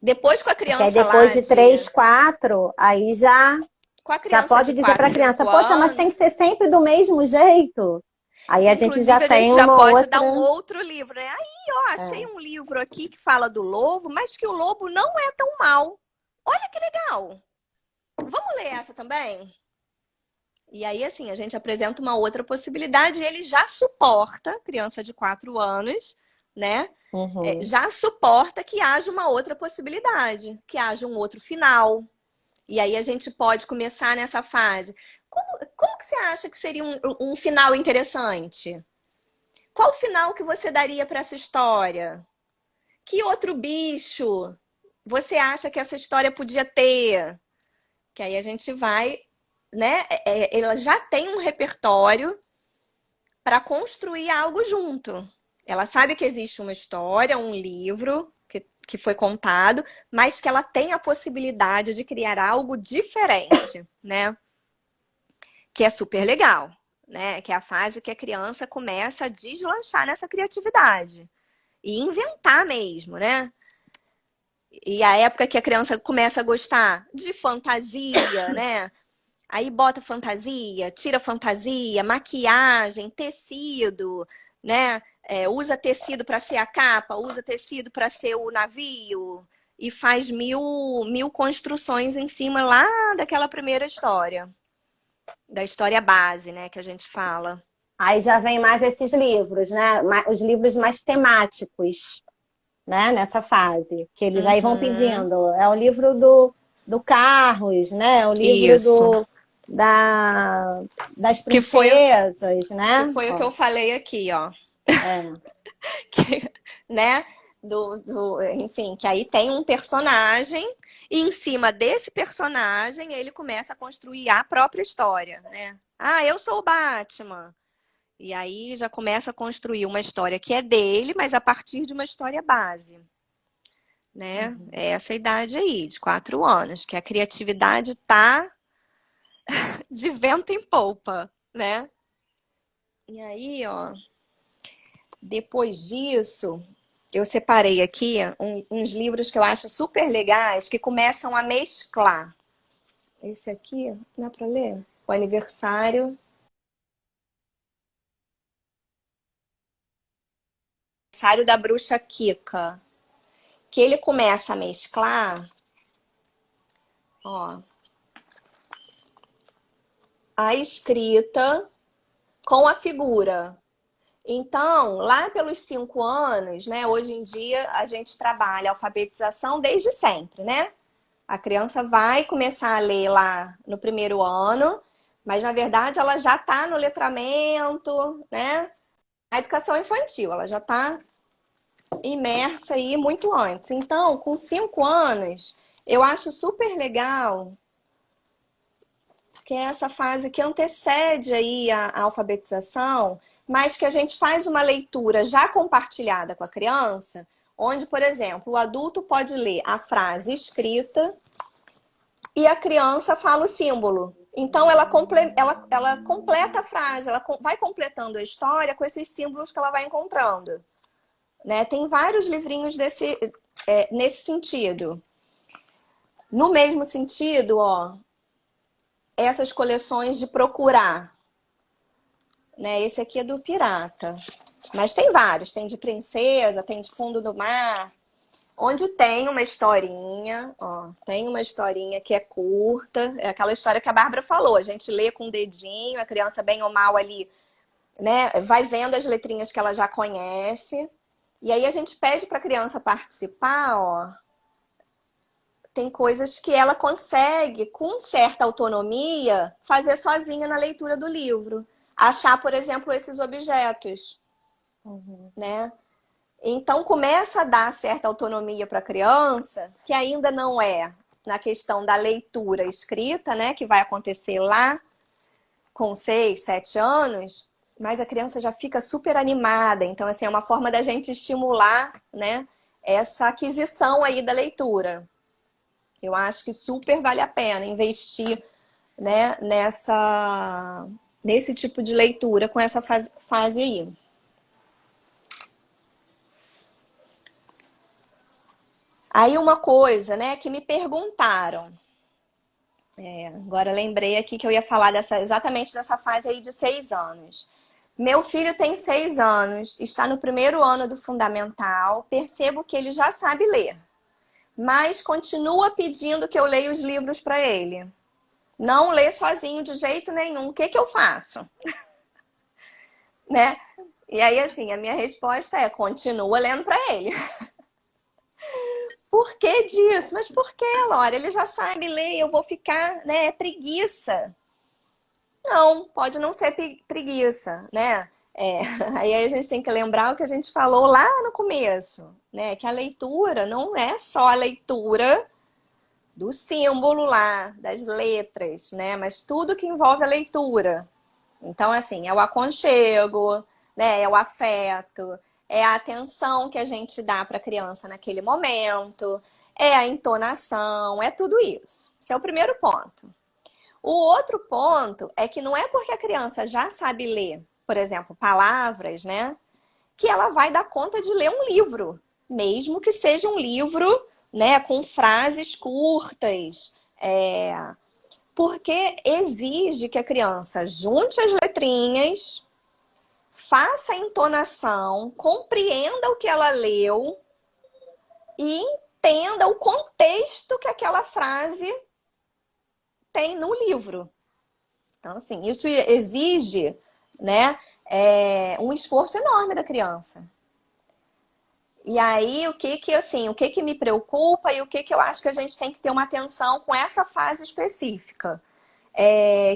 Speaker 2: Depois com a
Speaker 1: Porque aí
Speaker 2: criança
Speaker 1: depois
Speaker 2: lá
Speaker 1: de
Speaker 2: de...
Speaker 1: 3, 4, aí
Speaker 2: Com a
Speaker 1: já
Speaker 2: criança
Speaker 1: pode
Speaker 2: de
Speaker 1: dizer para
Speaker 2: 4,
Speaker 1: a criança,
Speaker 2: 5
Speaker 1: poxa, mas
Speaker 2: anos,
Speaker 1: tem que ser sempre do mesmo jeito. Aí a gente já
Speaker 2: inclusive, a gente
Speaker 1: tem
Speaker 2: já
Speaker 1: uma
Speaker 2: pode dar
Speaker 1: outra.
Speaker 2: um outro livro, né? Aí, ó, achei
Speaker 1: É.
Speaker 2: um livro aqui que fala do lobo, mas que o lobo não é tão mal. Olha que legal. Vamos ler essa também? E aí, assim, a gente apresenta uma outra possibilidade e ele já suporta, criança de 4 anos, né?
Speaker 1: Uhum.
Speaker 2: Já suporta que haja uma outra possibilidade, que haja um outro final. E aí a gente pode começar nessa fase. Como que você acha que seria um final interessante? Qual o final que você daria para essa história? Que outro bicho você acha que essa história podia ter? Que aí a gente vai, né? Ela já tem um repertório para construir algo junto. Ela sabe que existe uma história, um livro que foi contado, mas que ela tem a possibilidade de criar algo diferente, né? Que é super legal, né? Que é a fase que a criança começa a deslanchar nessa criatividade e inventar mesmo, né? E a época que a criança começa a gostar de fantasia, né? Aí bota fantasia, tira fantasia, maquiagem, tecido, né? Usa tecido para ser a capa, usa tecido para ser o navio e faz mil construções em cima lá daquela primeira história, da história base, né? Que a gente fala.
Speaker 1: Aí já vem mais esses livros, né? Os livros mais temáticos, né? Nessa fase, que eles aí vão
Speaker 2: Uhum.
Speaker 1: pedindo. É o livro do Carros, né? É o livro
Speaker 2: Isso.
Speaker 1: da, das
Speaker 2: Que foi,
Speaker 1: princesas,
Speaker 2: que
Speaker 1: né?
Speaker 2: foi o que
Speaker 1: Ó,
Speaker 2: eu falei aqui, ó.
Speaker 1: é.
Speaker 2: Que, né? Enfim, que aí tem um personagem e em cima desse personagem ele começa a construir a própria história, né? Ah, eu sou o Batman. E aí já começa a construir uma história que é dele, mas a partir de uma história base, né?
Speaker 1: Uhum.
Speaker 2: É essa idade aí, de 4 anos, que a criatividade tá de vento em polpa, né? E aí, ó, depois disso, eu separei aqui uns livros que eu acho super legais que começam a mesclar. Esse aqui, dá para ler? O aniversário da bruxa Kika. Que ele começa a mesclar, ó, a escrita com a figura. Então, lá pelos 5 anos, né? Hoje em dia a gente trabalha a alfabetização desde sempre, né? A criança vai começar a ler lá no primeiro ano, mas na verdade ela já está no letramento, né? A educação infantil, ela já está imersa aí muito antes. Então, com 5 anos, eu acho super legal que é essa fase que antecede aí a alfabetização, mas que a gente faz uma leitura já compartilhada com a criança, onde, por exemplo, o adulto pode ler a frase escrita e a criança fala o símbolo. Então, ela completa a frase, ela vai completando a história com esses símbolos que ela vai encontrando. Né? Tem vários livrinhos nesse sentido. No mesmo sentido, ó, essas coleções de procurar. Né? Esse aqui é do Pirata. Mas tem vários. Tem de princesa, tem de fundo do mar. Onde tem uma historinha, ó. Tem uma historinha que é curta. É aquela história que a Bárbara falou. A gente lê com o dedinho, a criança bem ou mal ali, né? Vai vendo as letrinhas que ela já conhece. E aí a gente pede para a criança participar, ó. Tem coisas que ela consegue, com certa autonomia, fazer sozinha na leitura do livro. Achar, por exemplo, esses objetos, né? Então, começa a dar certa autonomia para a criança, que ainda não é na questão da leitura escrita, né? Que vai acontecer lá com 6, 7 anos, mas a criança já fica super animada. Então, assim, é uma forma da gente estimular, né? Essa aquisição aí da leitura. Eu acho que super vale a pena investir, né, nesse tipo de leitura com essa fase aí. Aí uma coisa, né, que me perguntaram. Agora lembrei aqui que eu ia falar exatamente dessa fase aí de 6 anos. Meu filho tem 6 anos, está no primeiro ano do fundamental, percebo que ele já sabe ler, mas continua pedindo que eu leia os livros para ele. Não lê sozinho de jeito nenhum. O que eu faço? Né? E aí, assim, a minha resposta é: continua lendo para ele. Por que disso? Mas por que, Lora? Ele já sabe ler, eu vou ficar, né? É preguiça. Não, pode não ser preguiça, né? Aí a gente tem que lembrar o que a gente falou lá no começo, né? Que a leitura não é só a leitura do símbolo lá, das letras, né? Mas tudo que envolve a leitura. Então, assim, é o aconchego, né? É o afeto, é a atenção que a gente dá para a criança naquele momento, é a entonação, é tudo isso. Esse é o primeiro ponto. O outro ponto é que não é porque a criança já sabe ler, por exemplo, palavras, né? Que ela vai dar conta de ler um livro, mesmo que seja um livro, né, com frases curtas, porque exige que a criança junte as letrinhas, faça a entonação, compreenda o que ela leu e entenda o contexto que aquela frase tem no livro. Então, assim, isso exige, né, um esforço enorme da criança. E aí, o que me preocupa e o que eu acho que a gente tem que ter uma atenção com essa fase específica.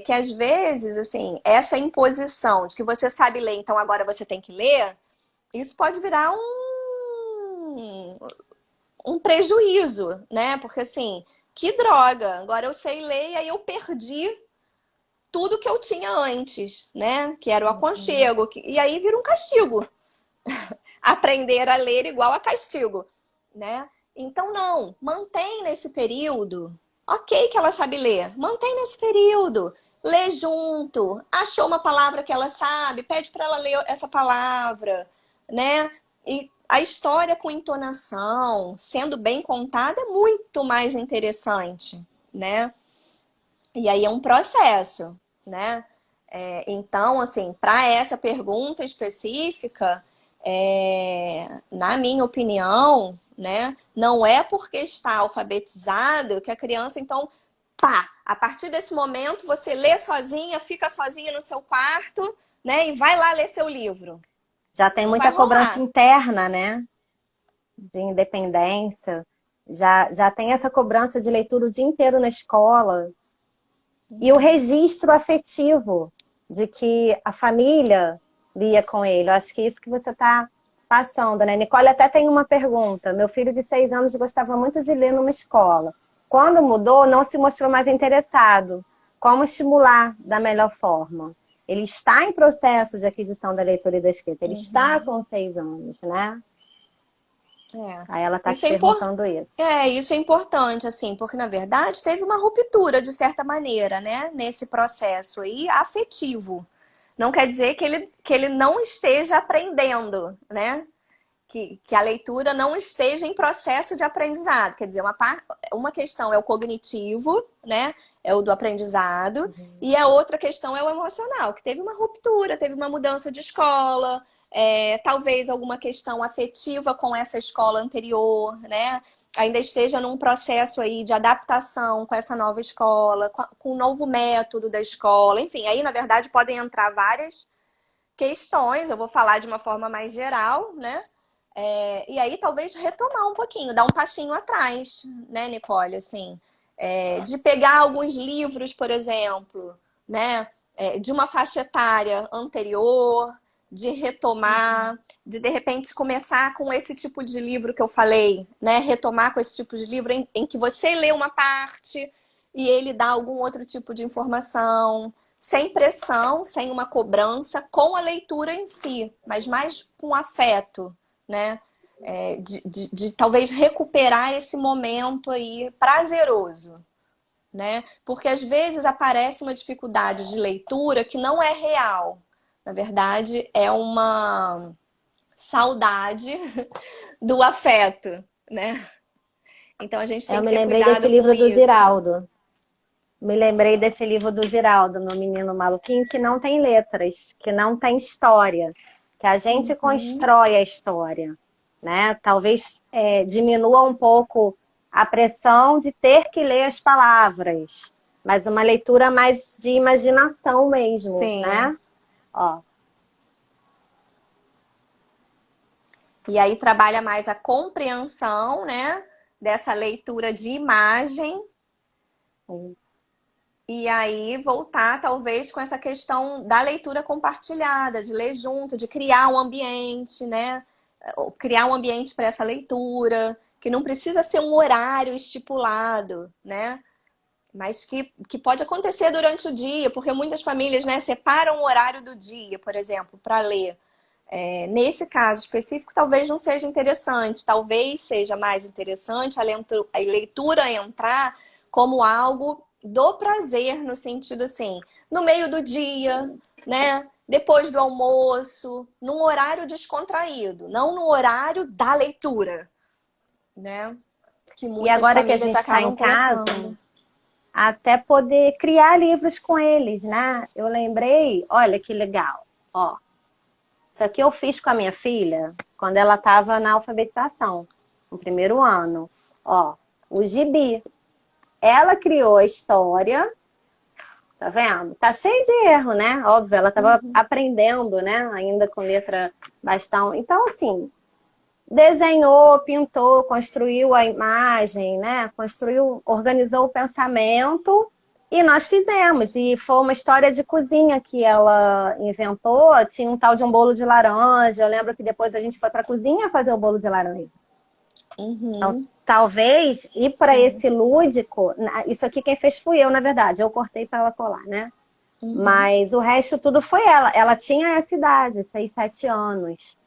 Speaker 2: Que às vezes, assim, essa imposição de que você sabe ler, então agora você tem que ler, isso pode virar um prejuízo, né? Porque assim, que droga, agora eu sei ler e aí eu perdi tudo que eu tinha antes, né? Que era o aconchego, e aí vira um castigo. Aprender a ler igual a castigo, né? Então, não, mantém nesse período. Ok que ela sabe ler, mantém nesse período. Lê junto, achou uma palavra que ela sabe, pede para ela ler essa palavra, né? E a história com entonação, sendo bem contada, é muito mais interessante, né? E aí é um processo, né? Então, assim, para essa pergunta específica, na minha opinião, né, não é porque está alfabetizado que a criança, então, pá, a partir desse momento você lê sozinha, fica sozinha no seu quarto, né, e vai lá ler seu livro.
Speaker 1: Já tem muita cobrança interna, né? De independência. Já tem essa cobrança de leitura o dia inteiro na escola. E o registro afetivo de que a família lia com ele. Eu acho que é isso que você está passando, né? Nicole até tem uma pergunta. Meu filho de 6 anos gostava muito de ler numa escola. Quando mudou, não se mostrou mais interessado. como estimular da melhor forma? Ele está em processo de aquisição da leitura e da escrita, ele está com 6 anos, né? Aí ela está te perguntando isso.
Speaker 2: Isso é importante, assim, porque na verdade teve uma ruptura, de certa maneira, né? Nesse processo aí afetivo. Não quer dizer que ele não esteja aprendendo, né? Que a leitura não esteja em processo de aprendizado. Quer dizer, uma questão é o cognitivo, né? É o do aprendizado. E a outra questão é o emocional, que teve uma ruptura, teve uma mudança de escola, talvez alguma questão afetiva com essa escola anterior, né? Ainda esteja num processo aí de adaptação com essa nova escola, com o novo método da escola. Enfim, aí, na verdade, podem entrar várias questões. Eu vou falar de uma forma mais geral, né? E aí, talvez, retomar um pouquinho, dar um passinho atrás, né, Nicole? Assim, de pegar alguns livros, por exemplo, né? De uma faixa etária anterior, de retomar, de repente começar com esse tipo de livro que eu falei, né? Retomar com esse tipo de livro em que você lê uma parte e ele dá algum outro tipo de informação, sem pressão, sem uma cobrança, com a leitura em si, mas mais com afeto, né? De talvez recuperar esse momento aí prazeroso, né? Porque às vezes aparece uma dificuldade de leitura que não é real. Na verdade, é uma saudade do afeto, né? Então a gente tem que ter cuidado com isso.
Speaker 1: Eu me lembrei desse livro do Ziraldo. Me lembrei desse livro do Ziraldo, Meu Menino Maluquinho, que não tem letras, que não tem história, que a gente constrói a história, né? Talvez diminua um pouco a pressão de ter que ler as palavras, mas uma leitura mais de imaginação mesmo, né? Ó.
Speaker 2: E aí trabalha mais a compreensão, né? Dessa leitura de imagem. E aí voltar, talvez, com essa questão da leitura compartilhada, de ler junto, de criar um ambiente, né? Criar um ambiente para essa leitura, que não precisa ser um horário estipulado, né? Mas que pode acontecer durante o dia, porque muitas famílias, né, separam o horário do dia, por exemplo, para ler. Nesse caso específico, talvez não seja interessante. Talvez seja mais interessante a leitura entrar como algo do prazer, no sentido assim, no meio do dia, né? Depois do almoço, num horário descontraído, não no horário da leitura, né? Que muitas
Speaker 1: e agora que a
Speaker 2: famílias
Speaker 1: gente está em casa,
Speaker 2: colocando.
Speaker 1: até poder criar livros com eles, né? Eu lembrei, olha que legal, ó. Isso aqui eu fiz com a minha filha quando ela estava na alfabetização, no primeiro ano. Ó, o gibi. Ela criou a história, tá vendo? Tá cheio de erro, né? Óbvio, ela estava aprendendo, né? Ainda com letra bastão. Então, assim, desenhou, pintou, construiu a imagem, né? Organizou o pensamento e nós fizemos. E foi uma história de cozinha que ela inventou. Tinha um tal de um bolo de laranja. Eu lembro que depois a gente foi para a cozinha fazer o bolo de laranja. Então, talvez ir para esse lúdico. Isso aqui quem fez fui eu, na verdade. Eu cortei para ela colar, né? Mas o resto tudo foi ela. Ela tinha essa idade, 6, 7 anos.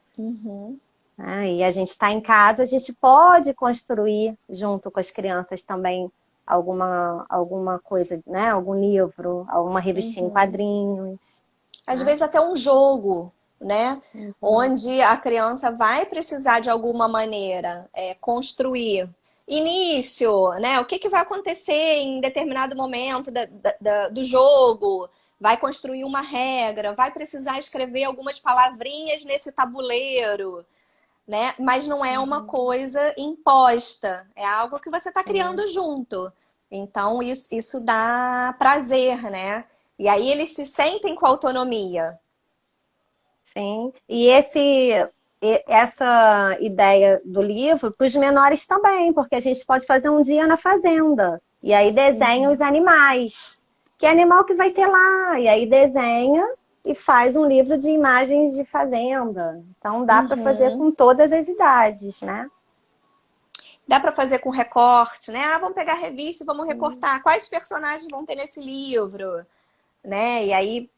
Speaker 1: E a gente está em casa, a gente pode construir junto com as crianças também alguma coisa, né? Algum livro, alguma revistinha em quadrinhos.
Speaker 2: Às vezes até um jogo, né? Onde a criança vai precisar de alguma maneira construir início, né? O que vai acontecer em determinado momento do jogo? Vai construir uma regra, vai precisar escrever algumas palavrinhas nesse tabuleiro, né? Mas não é uma coisa imposta, é algo que você está criando junto. Então, isso dá prazer, né? E aí eles se sentem com autonomia.
Speaker 1: Sim, e essa ideia do livro para os menores também, porque a gente pode fazer um dia na fazenda, e aí desenha os animais. Que animal que vai ter lá? E aí desenha e faz um livro de imagens de fazenda. Então dá para fazer com todas as idades, né?
Speaker 2: Dá para fazer com recorte, né? Ah, vamos pegar a revista e vamos recortar. Quais personagens vão ter nesse livro? Né? E aí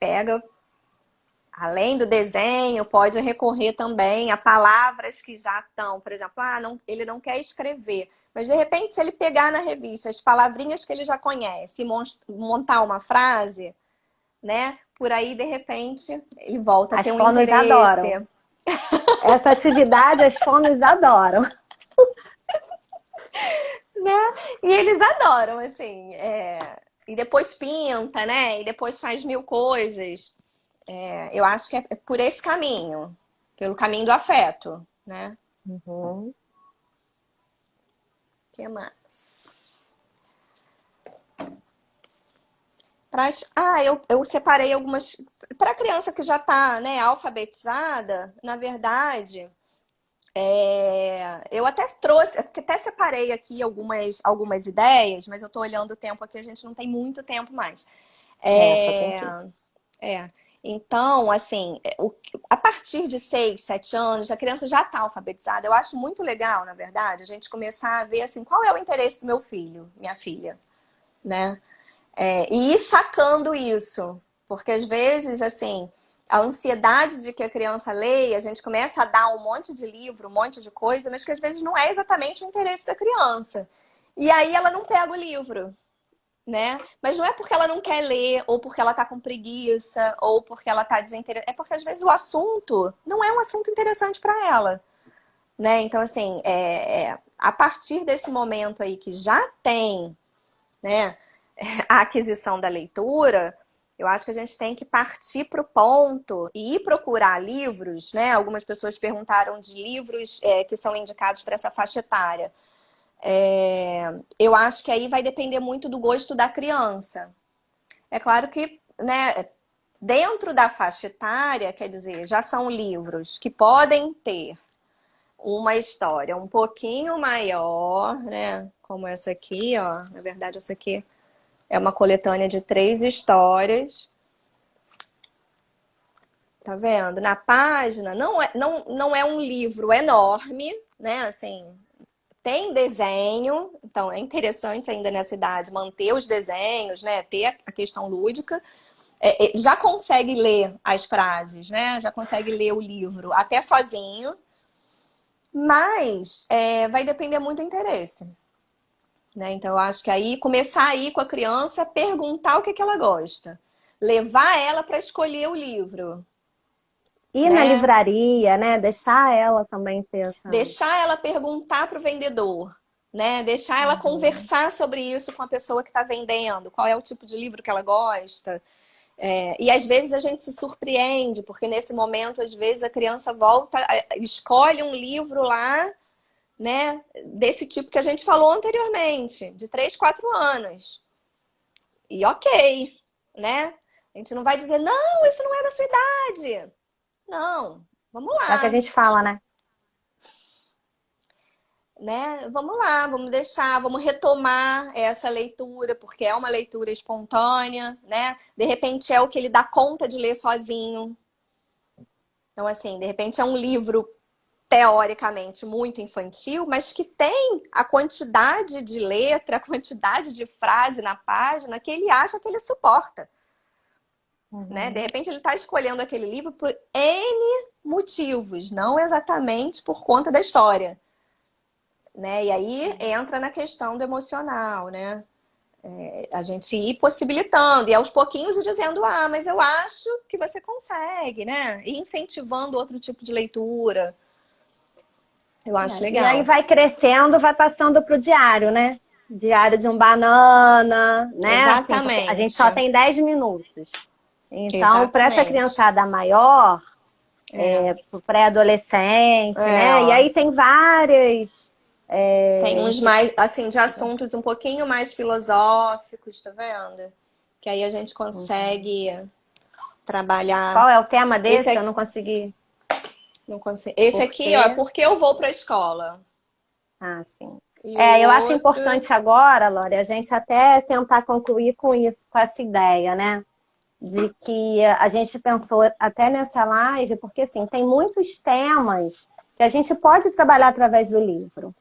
Speaker 2: pega, além do desenho, pode recorrer também a palavras que já estão. Por exemplo, ele não quer escrever. Mas, de repente, se ele pegar na revista as palavrinhas que ele já conhece e montar uma frase, né? Por aí, de repente, ele volta a
Speaker 1: As
Speaker 2: ter um
Speaker 1: fonos
Speaker 2: interesse.
Speaker 1: adoram. Essa atividade as fonos adoram.
Speaker 2: Né? E eles adoram, assim. E depois pinta, né? E depois faz mil coisas. Eu acho que é por esse caminho. Pelo caminho do afeto, né?
Speaker 1: Uhum.
Speaker 2: O que mais? Eu separei algumas. Para criança que já está, né, alfabetizada, na verdade, eu até separei aqui algumas ideias, mas eu estou olhando o tempo aqui, a gente não tem muito tempo mais.
Speaker 1: Só tem 15.
Speaker 2: Então, assim, a partir de 6, 7 anos, a criança já está alfabetizada. Eu acho muito legal, na verdade, a gente começar a ver assim, qual é o interesse do meu filho, minha filha, né? E ir sacando isso. Porque às vezes, assim, a ansiedade de que a criança leia, a gente começa a dar um monte de livro, um monte de coisa, mas que às vezes não é exatamente o interesse da criança. E aí ela não pega o livro, né? Mas não é porque ela não quer ler, ou porque ela tá com preguiça, ou porque ela tá desinteressada. É porque às vezes o assunto não é um assunto interessante para ela, né? Então, assim, a partir desse momento aí que já tem, né, a aquisição da leitura, eu acho que a gente tem que partir para o ponto e ir procurar livros, né? Algumas pessoas perguntaram de livros que são indicados para essa faixa etária. Eu acho que aí vai depender muito do gosto da criança. É claro que, né, dentro da faixa etária, quer dizer, já são livros que podem ter uma história um pouquinho maior, né? Como essa aqui, ó. Na verdade, essa aqui é uma coletânea de 3 histórias. Tá vendo? Na página, não é um livro enorme, né? Assim, tem desenho, então é interessante ainda nessa idade manter os desenhos, né? Ter a questão lúdica. Já consegue ler as frases, né? Já consegue ler o livro até sozinho, mas vai depender muito do interesse. Né? Então, eu acho que aí começar a ir com a criança, perguntar o que ela gosta, levar ela para escolher o livro,
Speaker 1: Ir na
Speaker 2: né?
Speaker 1: livraria, né? Deixar ela também ter essa.
Speaker 2: Deixar ela perguntar para o vendedor, né? Deixar ela conversar sobre isso com a pessoa que está vendendo, qual é o tipo de livro que ela gosta. E às vezes a gente se surpreende, porque nesse momento, às vezes, a criança volta, escolhe um livro lá, né? Desse tipo que a gente falou anteriormente, de 3, 4 anos. E ok, né? A gente não vai dizer, não, isso não é da sua idade. Não, vamos
Speaker 1: É o que a
Speaker 2: lá.
Speaker 1: gente fala, né?
Speaker 2: Né? Vamos lá, vamos deixar, vamos retomar essa leitura, porque é uma leitura espontânea, né? De repente é o que ele dá conta de ler sozinho. Então, assim, de repente é um livro teoricamente muito infantil, mas que tem a quantidade de letra, a quantidade de frase na página que ele acha que ele suporta. Né? De repente ele está escolhendo aquele livro por N motivos, não exatamente por conta da história. Né? E aí entra na questão do emocional, né? A gente ir possibilitando e aos pouquinhos ir dizendo, mas eu acho que você consegue, né? E incentivando outro tipo de leitura. Eu acho legal.
Speaker 1: E aí vai crescendo, vai passando para o diário, né? Diário de um banana, né? Assim, porque a gente só tem 10 minutos. Então, para essa criançada maior, pro pré-adolescente, né? E aí tem várias...
Speaker 2: Tem uns mais, assim, de assuntos um pouquinho mais filosóficos, tá vendo? Que aí a gente consegue trabalhar.
Speaker 1: Qual é o tema desse? Eu não consegui.
Speaker 2: Não consigo. Esse aqui, ó, é porque eu vou para a escola.
Speaker 1: Ah, sim.
Speaker 2: E
Speaker 1: eu acho importante agora, Lore, a gente até tentar concluir com isso, com essa ideia, né? De que a gente pensou até nessa live, porque assim, tem muitos temas que a gente pode trabalhar através do livro.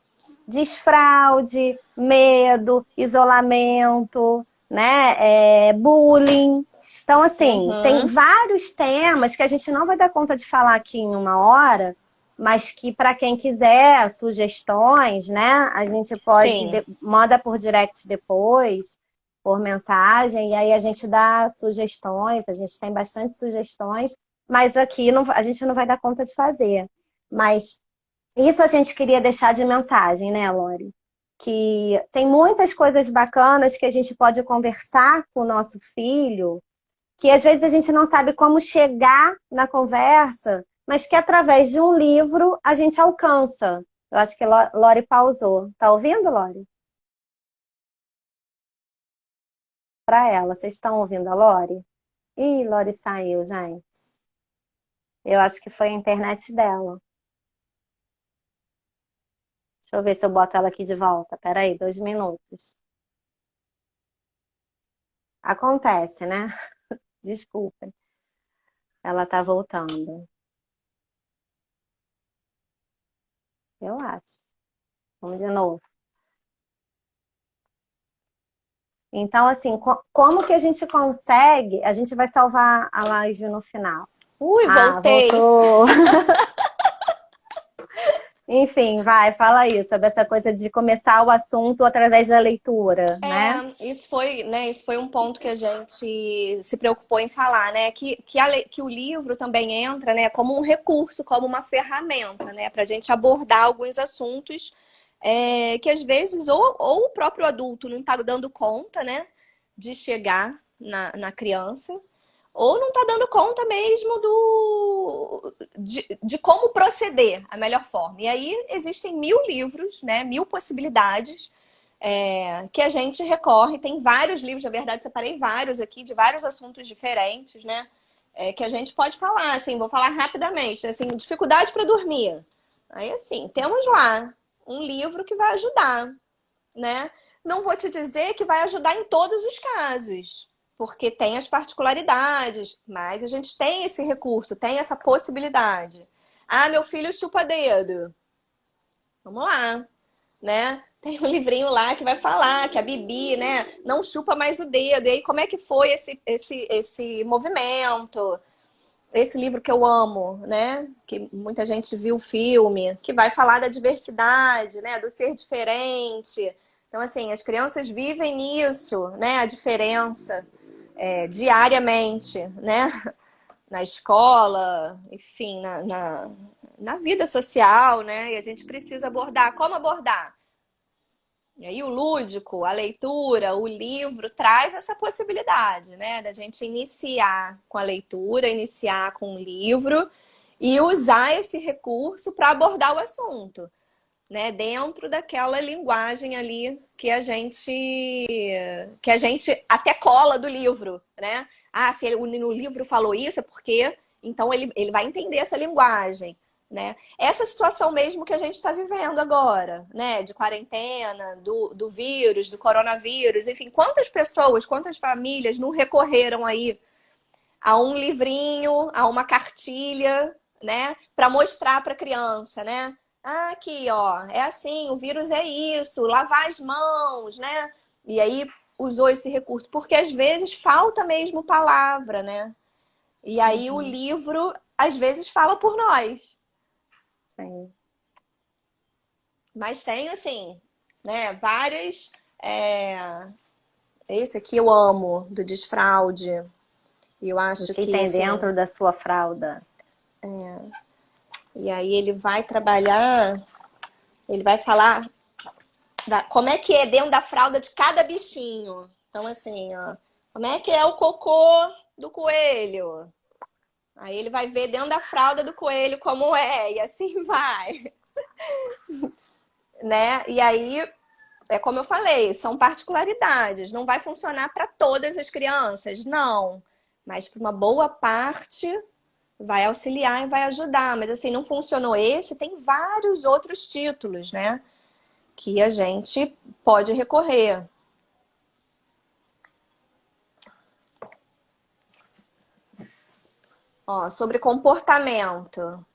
Speaker 1: desfraude, medo, isolamento, né? Bullying. Então, assim, tem
Speaker 2: Uhum.
Speaker 1: vários temas que a gente não vai dar conta de falar aqui em uma hora, mas que para quem quiser sugestões, né? A gente pode,
Speaker 2: Sim.
Speaker 1: manda por direct depois, por mensagem, e aí a gente dá sugestões, a gente tem bastante sugestões, mas aqui não, a gente não vai dar conta de fazer. Mas isso a gente queria deixar de mensagem, né, Lori? Que tem muitas coisas bacanas que a gente pode conversar com o nosso filho, que às vezes a gente não sabe como chegar na conversa, mas que através de um livro a gente alcança. Eu acho que Lori pausou. Tá ouvindo, Lori? Para ela, vocês estão ouvindo a Lori? Ih, Lori saiu, gente. Eu acho que foi a internet dela. Deixa eu ver se eu boto ela aqui de volta. Peraí, 2 minutos. Acontece, né? Desculpem. Ela tá voltando. Eu acho. Vamos de novo. Então, assim, como que a gente consegue? A gente vai salvar a live no final.
Speaker 2: Ui,
Speaker 1: Ah,
Speaker 2: voltei.
Speaker 1: voltou. Enfim, vai, fala aí sobre essa coisa de começar o assunto através da leitura, né?
Speaker 2: Isso foi, né, isso foi um ponto que a gente se preocupou em falar, né? Que o livro também entra, né, como um recurso, como uma ferramenta, né, para a gente abordar alguns assuntos que às vezes ou o próprio adulto não está dando conta, né, de chegar na criança, ou não está dando conta mesmo de como proceder a melhor forma. E aí existem 1000 livros, né, 1000 possibilidades que a gente recorre. Tem vários livros, na verdade, separei vários aqui, de vários assuntos diferentes, né? Que a gente pode falar, assim, vou falar rapidamente, assim, dificuldade para dormir. Aí, assim, temos lá um livro que vai ajudar, né? Não vou te dizer que vai ajudar em todos os casos, porque tem as particularidades, mas a gente tem esse recurso, tem essa possibilidade. Ah, meu filho chupa dedo. Vamos lá, né? Tem um livrinho lá que vai falar que a Bibi, né, não chupa mais o dedo. E aí, como é que foi esse movimento? Esse livro que eu amo, né? Que muita gente viu o filme, que vai falar da diversidade, né? Do ser diferente. Então, assim, as crianças vivem isso, né? A diferença diariamente, né? Na escola, enfim, na vida social, né? E a gente precisa abordar. Como abordar? E aí o lúdico, a leitura, o livro traz essa possibilidade, né, da gente iniciar com a leitura, iniciar com o livro e usar esse recurso para abordar o assunto, né, dentro daquela linguagem ali que a gente até cola do livro, né? Ah, se ele, no livro falou isso é porque então ele vai entender essa linguagem, né? Essa situação mesmo que a gente está vivendo agora, né? De quarentena, do vírus, do coronavírus, enfim, quantas pessoas, quantas famílias não recorreram aí a um livrinho, a uma cartilha, né, para mostrar para a criança, né? Ah, aqui, ó, é assim, o vírus é isso, lavar as mãos, né? E aí usou esse recurso, porque às vezes falta mesmo palavra, né? E aí o
Speaker 1: Uhum,
Speaker 2: livro às vezes fala por nós.
Speaker 1: sim.
Speaker 2: Mas tem assim, né, várias. Esse aqui eu amo, do desfraude. E eu
Speaker 1: O
Speaker 2: acho
Speaker 1: que
Speaker 2: que
Speaker 1: tem
Speaker 2: assim.
Speaker 1: dentro da sua fralda?
Speaker 2: E aí ele vai trabalhar, ele vai falar como é que é dentro da fralda de cada bichinho. Então, assim, ó, como é que é o cocô do coelho? Aí ele vai ver dentro da fralda do coelho como é, e assim vai, né? E aí, é como eu falei, são particularidades. Não vai funcionar para todas as crianças, não. Mas para uma boa parte vai auxiliar e vai ajudar. Mas assim, não funcionou esse, tem vários outros títulos, né? Que a gente pode recorrer. Ó, sobre comportamento.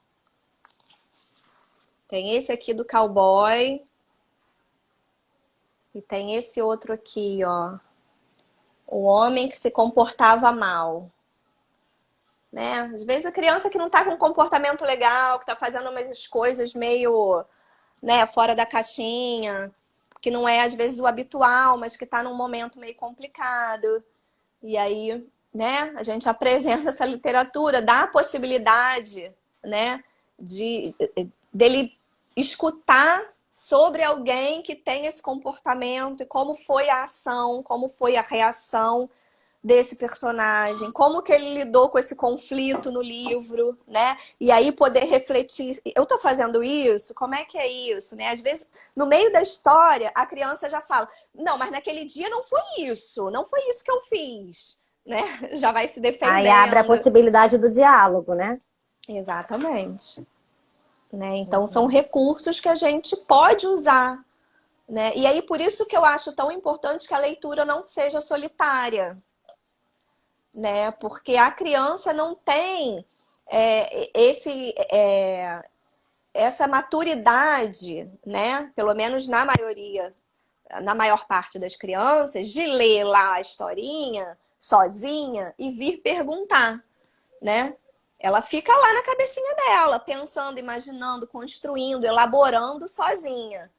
Speaker 2: Tem esse aqui do cowboy. E tem esse outro aqui, ó. O homem que se comportava mal. Né? Às vezes a criança que não está com um comportamento legal, que está fazendo umas coisas meio, né, fora da caixinha, que não é às vezes o habitual, mas que está num momento meio complicado. E aí, né, a gente apresenta essa literatura, dá a possibilidade, né, dele escutar sobre alguém que tem esse comportamento e como foi a ação, como foi a reação desse personagem, como que ele lidou com esse conflito no livro, né? E aí poder refletir, eu tô fazendo isso? Como é que é isso, né? Às vezes, no meio da história, a criança já fala, não, mas naquele dia não foi isso, não foi isso que eu fiz, né? Já vai se
Speaker 1: Aí abre a
Speaker 2: defendendo.
Speaker 1: possibilidade do diálogo, né?
Speaker 2: Exatamente. Né? Então, são recursos que a gente pode usar, né? E aí, por isso que eu acho tão importante que a leitura não seja solitária, né? Porque a criança não tem essa maturidade, né? Pelo menos na maioria, na maior parte das crianças, de ler lá a historinha sozinha e vir perguntar, né? Ela fica lá na cabecinha dela, pensando, imaginando, construindo, elaborando sozinha.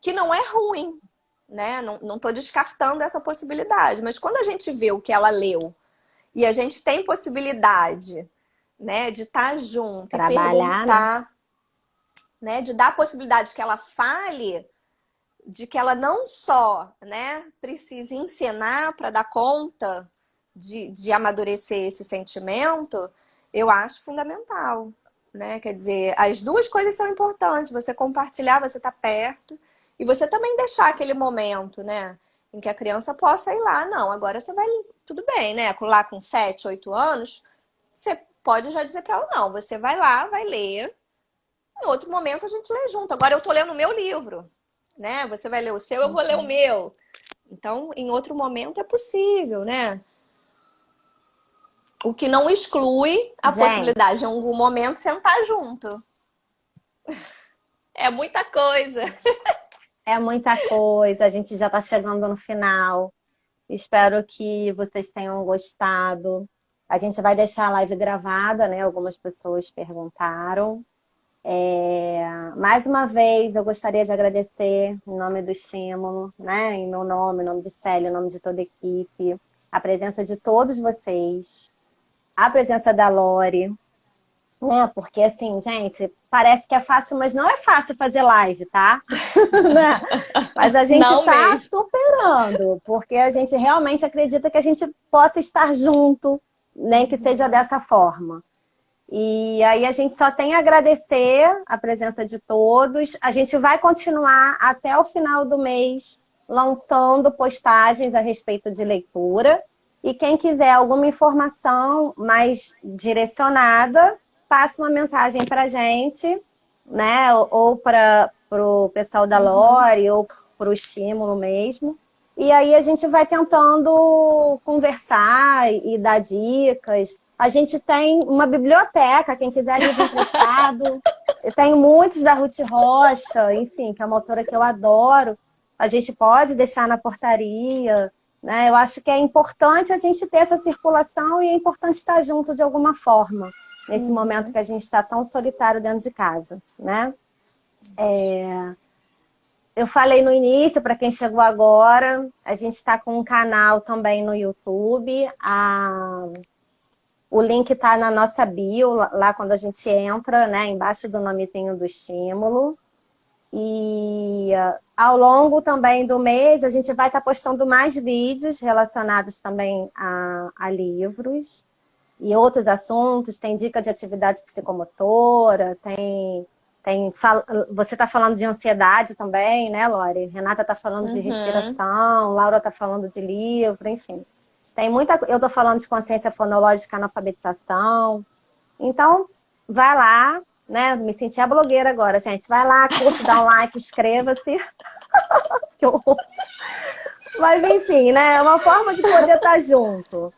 Speaker 2: Que não é ruim, né? Não estou descartando essa possibilidade. Mas quando a gente vê o que ela leu e a gente tem possibilidade, né, de estar junto e
Speaker 1: Trabalhar,
Speaker 2: perguntar, né, de dar a possibilidade que ela fale, de que ela não só, né, precise ensinar para dar conta de amadurecer esse sentimento, eu acho fundamental, né? Quer dizer, as duas coisas são importantes. Você compartilhar, você tá perto, e você também deixar aquele momento, né, em que a criança possa ir lá. Não, agora você vai, tudo bem, né? Lá com 7, 8 anos, você pode já dizer para ela, não, você vai lá, vai ler. Em outro momento a gente lê junto. Agora eu tô lendo o meu livro, né? Você vai ler o seu, eu vou ler o meu. Então, em outro momento é possível, né? O que não exclui a
Speaker 1: gente.
Speaker 2: possibilidade de em algum momento sentar junto. É muita coisa.
Speaker 1: É muita coisa, a gente já está chegando no final. Espero que vocês tenham gostado. A gente vai deixar a live gravada, né? Algumas pessoas perguntaram. Mais uma vez, eu gostaria de agradecer em nome do Estímulo, né? Em meu nome, em nome de Célia, em nome de toda a equipe, a presença de todos vocês, a presença da Lori, né? Porque assim, gente, parece que é fácil, mas não é fácil fazer live, tá? Né? Mas a gente
Speaker 2: Não
Speaker 1: tá
Speaker 2: mesmo.
Speaker 1: superando, porque a gente realmente acredita que a gente possa estar junto, nem que seja dessa forma. E aí a gente só tem a agradecer a presença de todos. A gente vai continuar até o final do mês lançando postagens a respeito de leitura. E quem quiser alguma informação mais direcionada, passe uma mensagem para a gente, né? Ou para o pessoal da Lore, ou para o Estímulo mesmo. E aí a gente vai tentando conversar e dar dicas. A gente tem uma biblioteca, quem quiser livro emprestado. Eu tenho muitos da Ruth Rocha, enfim, que é uma autora que eu adoro. A gente pode deixar na portaria, né? Eu acho que é importante a gente ter essa circulação e é importante estar junto de alguma forma, nesse momento que a gente está tão solitário dentro de casa, né? Eu falei no início, para quem chegou agora, a gente está com um canal também no YouTube. O link está na nossa bio, lá quando a gente entra, né, embaixo do nomezinho do Estímulo. E ao longo também do mês, a gente vai estar postando mais vídeos relacionados também a livros e outros assuntos. Tem dica de atividade psicomotora, você está falando de ansiedade também, né, Lori? Renata está falando de respiração, Laura está falando de livro, enfim. Tem muita. Eu estou falando de consciência fonológica na alfabetização. Então, vai lá, né? Me senti a blogueira agora, gente. Vai lá, curte, dá um like, inscreva-se. Mas, enfim, né? É uma forma de poder estar junto.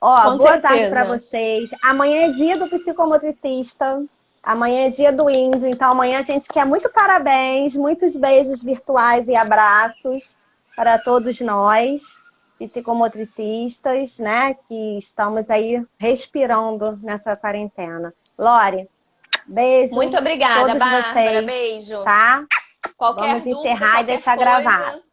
Speaker 1: Ó,
Speaker 2: Com
Speaker 1: boa tarde para
Speaker 2: certeza.
Speaker 1: vocês. Amanhã é dia do psicomotricista. Amanhã é dia do índio. Então, amanhã a gente quer muito parabéns, muitos beijos virtuais e abraços. para todos nós, psicomotricistas, né, que estamos aí respirando nessa quarentena. Lore, beijo.
Speaker 2: Muito obrigada,
Speaker 1: todos
Speaker 2: Bárbara.
Speaker 1: vocês,
Speaker 2: Beijo.
Speaker 1: tá?
Speaker 2: Qualquer
Speaker 1: Vamos
Speaker 2: dúvida,
Speaker 1: encerrar e
Speaker 2: qualquer
Speaker 1: deixar
Speaker 2: coisa,
Speaker 1: gravado.